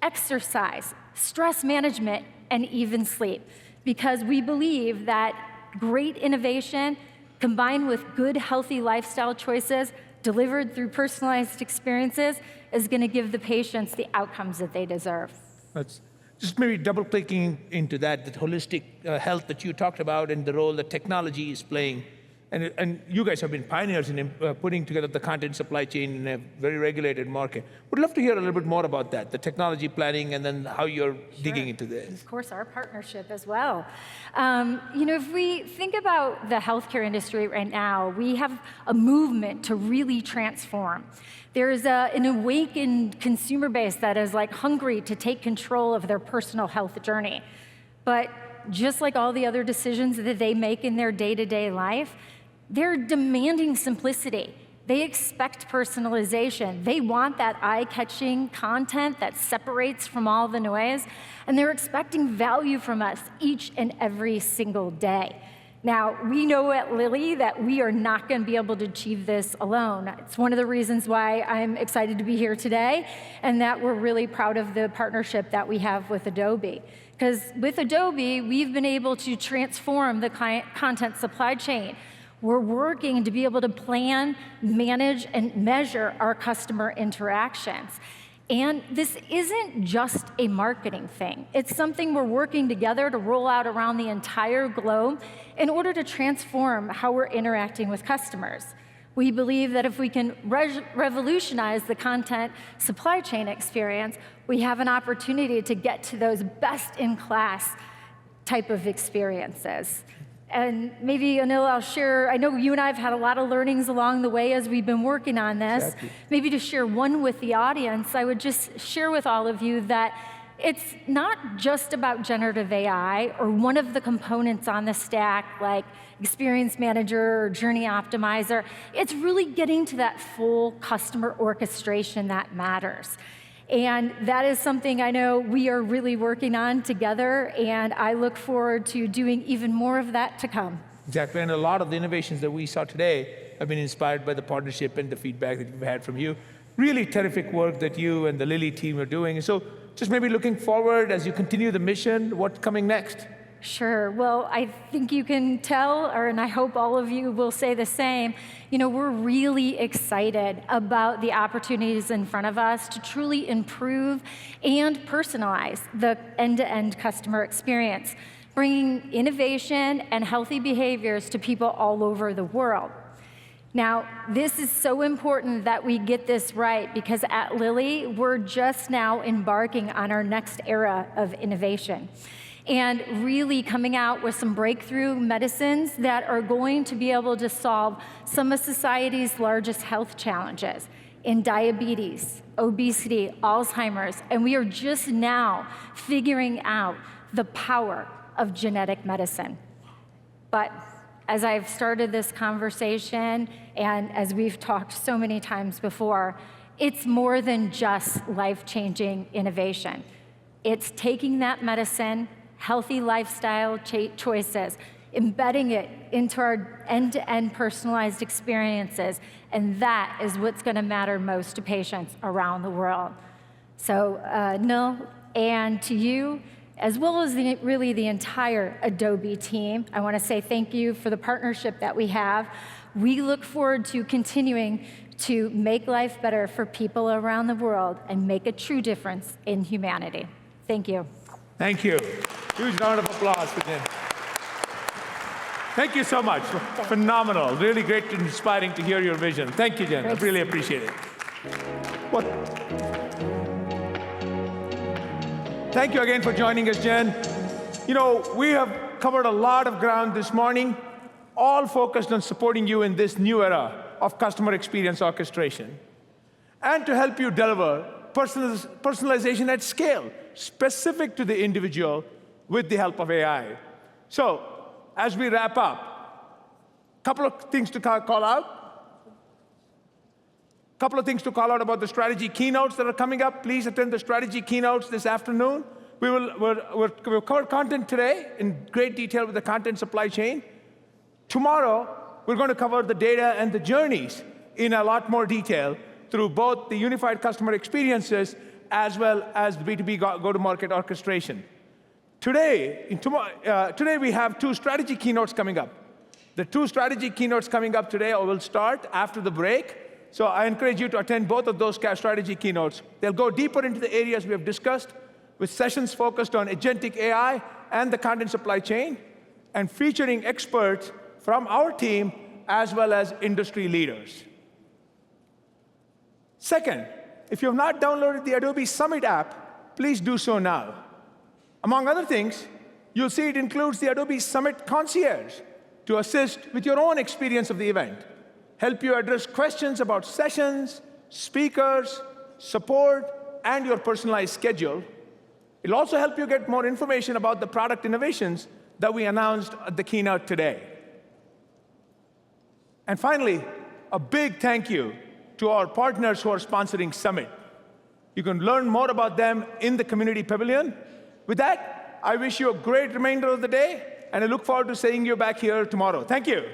exercise, stress management, and even sleep, because we believe that great innovation combined with good, healthy lifestyle choices delivered through personalized experiences is going to give the patients the outcomes that they deserve. That's just maybe double-clicking into that holistic health that you talked about and the role that technology is playing. And you guys have been pioneers in putting together the content supply chain in a very regulated market. Would love to hear a little bit more about that, the technology planning, and then how you're digging into this. Of course, our partnership as well. If we think about the healthcare industry right now, we have a movement to really transform. There's an awakened consumer base that is hungry to take control of their personal health journey. But just like all the other decisions that they make in their day-to-day life, they're demanding simplicity. They expect personalization. They want that eye-catching content that separates from all the noise, and they're expecting value from us each and every single day. Now, we know at Lilly that we are not going to be able to achieve this alone. It's one of the reasons why I'm excited to be here today, and that we're really proud of the partnership that we have with Adobe. Because with Adobe, we've been able to transform the content supply chain. We're working to be able to plan, manage, and measure our customer interactions. And this isn't just a marketing thing. It's something we're working together to roll out around the entire globe in order to transform how we're interacting with customers. We believe that if we can revolutionize the content supply chain experience, we have an opportunity to get to those best-in-class type of experiences. And maybe, Anil, I'll share, I know you and I have had a lot of learnings along the way as we've been working on this. Exactly. Maybe to share one with the audience, I would just share with all of you that it's not just about generative AI or one of the components on the stack like Experience Manager or Journey Optimizer. It's really getting to that full customer orchestration that matters. And that is something I know we are really working on together, and I look forward to doing even more of that to come. Exactly, and a lot of the innovations that we saw today have been inspired by the partnership and the feedback that we've had from you. Really terrific work that you and the Lilly team are doing. So just maybe looking forward as you continue the mission, what's coming next? Sure. Well, I think you can tell, and I hope all of you will say the same. You know, we're really excited about the opportunities in front of us to truly improve and personalize the end-to-end customer experience, bringing innovation and healthy behaviors to people all over the world. Now, this is so important that we get this right, because at Lilly, we're just now embarking on our next era of innovation and really coming out with some breakthrough medicines that are going to be able to solve some of society's largest health challenges in diabetes, obesity, Alzheimer's, and we are just now figuring out the power of genetic medicine. But as I've started this conversation, and as we've talked so many times before, it's more than just life-changing innovation. It's taking that medicine, healthy lifestyle choices, embedding it into our end-to-end personalized experiences, and that is what's going to matter most to patients around the world. So, Nil, and to you, as well as really the entire Adobe team, I want to say thank you for the partnership that we have. We look forward to continuing to make life better for people around the world and make a true difference in humanity. Thank you. Thank you. Huge round of applause for Jen. Thank you so much. Phenomenal. Really great and inspiring to hear your vision. Thank you, Jen. I really appreciate it. Thank you again for joining us, Jen. You know, we have covered a lot of ground this morning, all focused on supporting you in this new era of customer experience orchestration, and to help you deliver personalization at scale, specific to the individual with the help of AI. So, as we wrap up, a couple of things to call out. Couple of things to call out about the strategy keynotes that are coming up. Please attend the strategy keynotes this afternoon. We'll cover content today in great detail with the content supply chain. Tomorrow, we're going to cover the data and the journeys in a lot more detail through both the unified customer experiences as well as the B2B go-to-market orchestration. Today we have two strategy keynotes coming up. The two strategy keynotes coming up today will start after the break. So I encourage you to attend both of those strategy keynotes. They'll go deeper into the areas we have discussed, with sessions focused on agentic AI and the content supply chain, and featuring experts from our team as well as industry leaders. Second, if you have not downloaded the Adobe Summit app, please do so now. Among other things, you'll see it includes the Adobe Summit Concierge to assist with your own experience of the event, help you address questions about sessions, speakers, support, and your personalized schedule. It'll also help you get more information about the product innovations that we announced at the keynote today. And finally, a big thank you to our partners who are sponsoring Summit. You can learn more about them in the Community Pavilion. With that, I wish you a great remainder of the day, and I look forward to seeing you back here tomorrow. Thank you.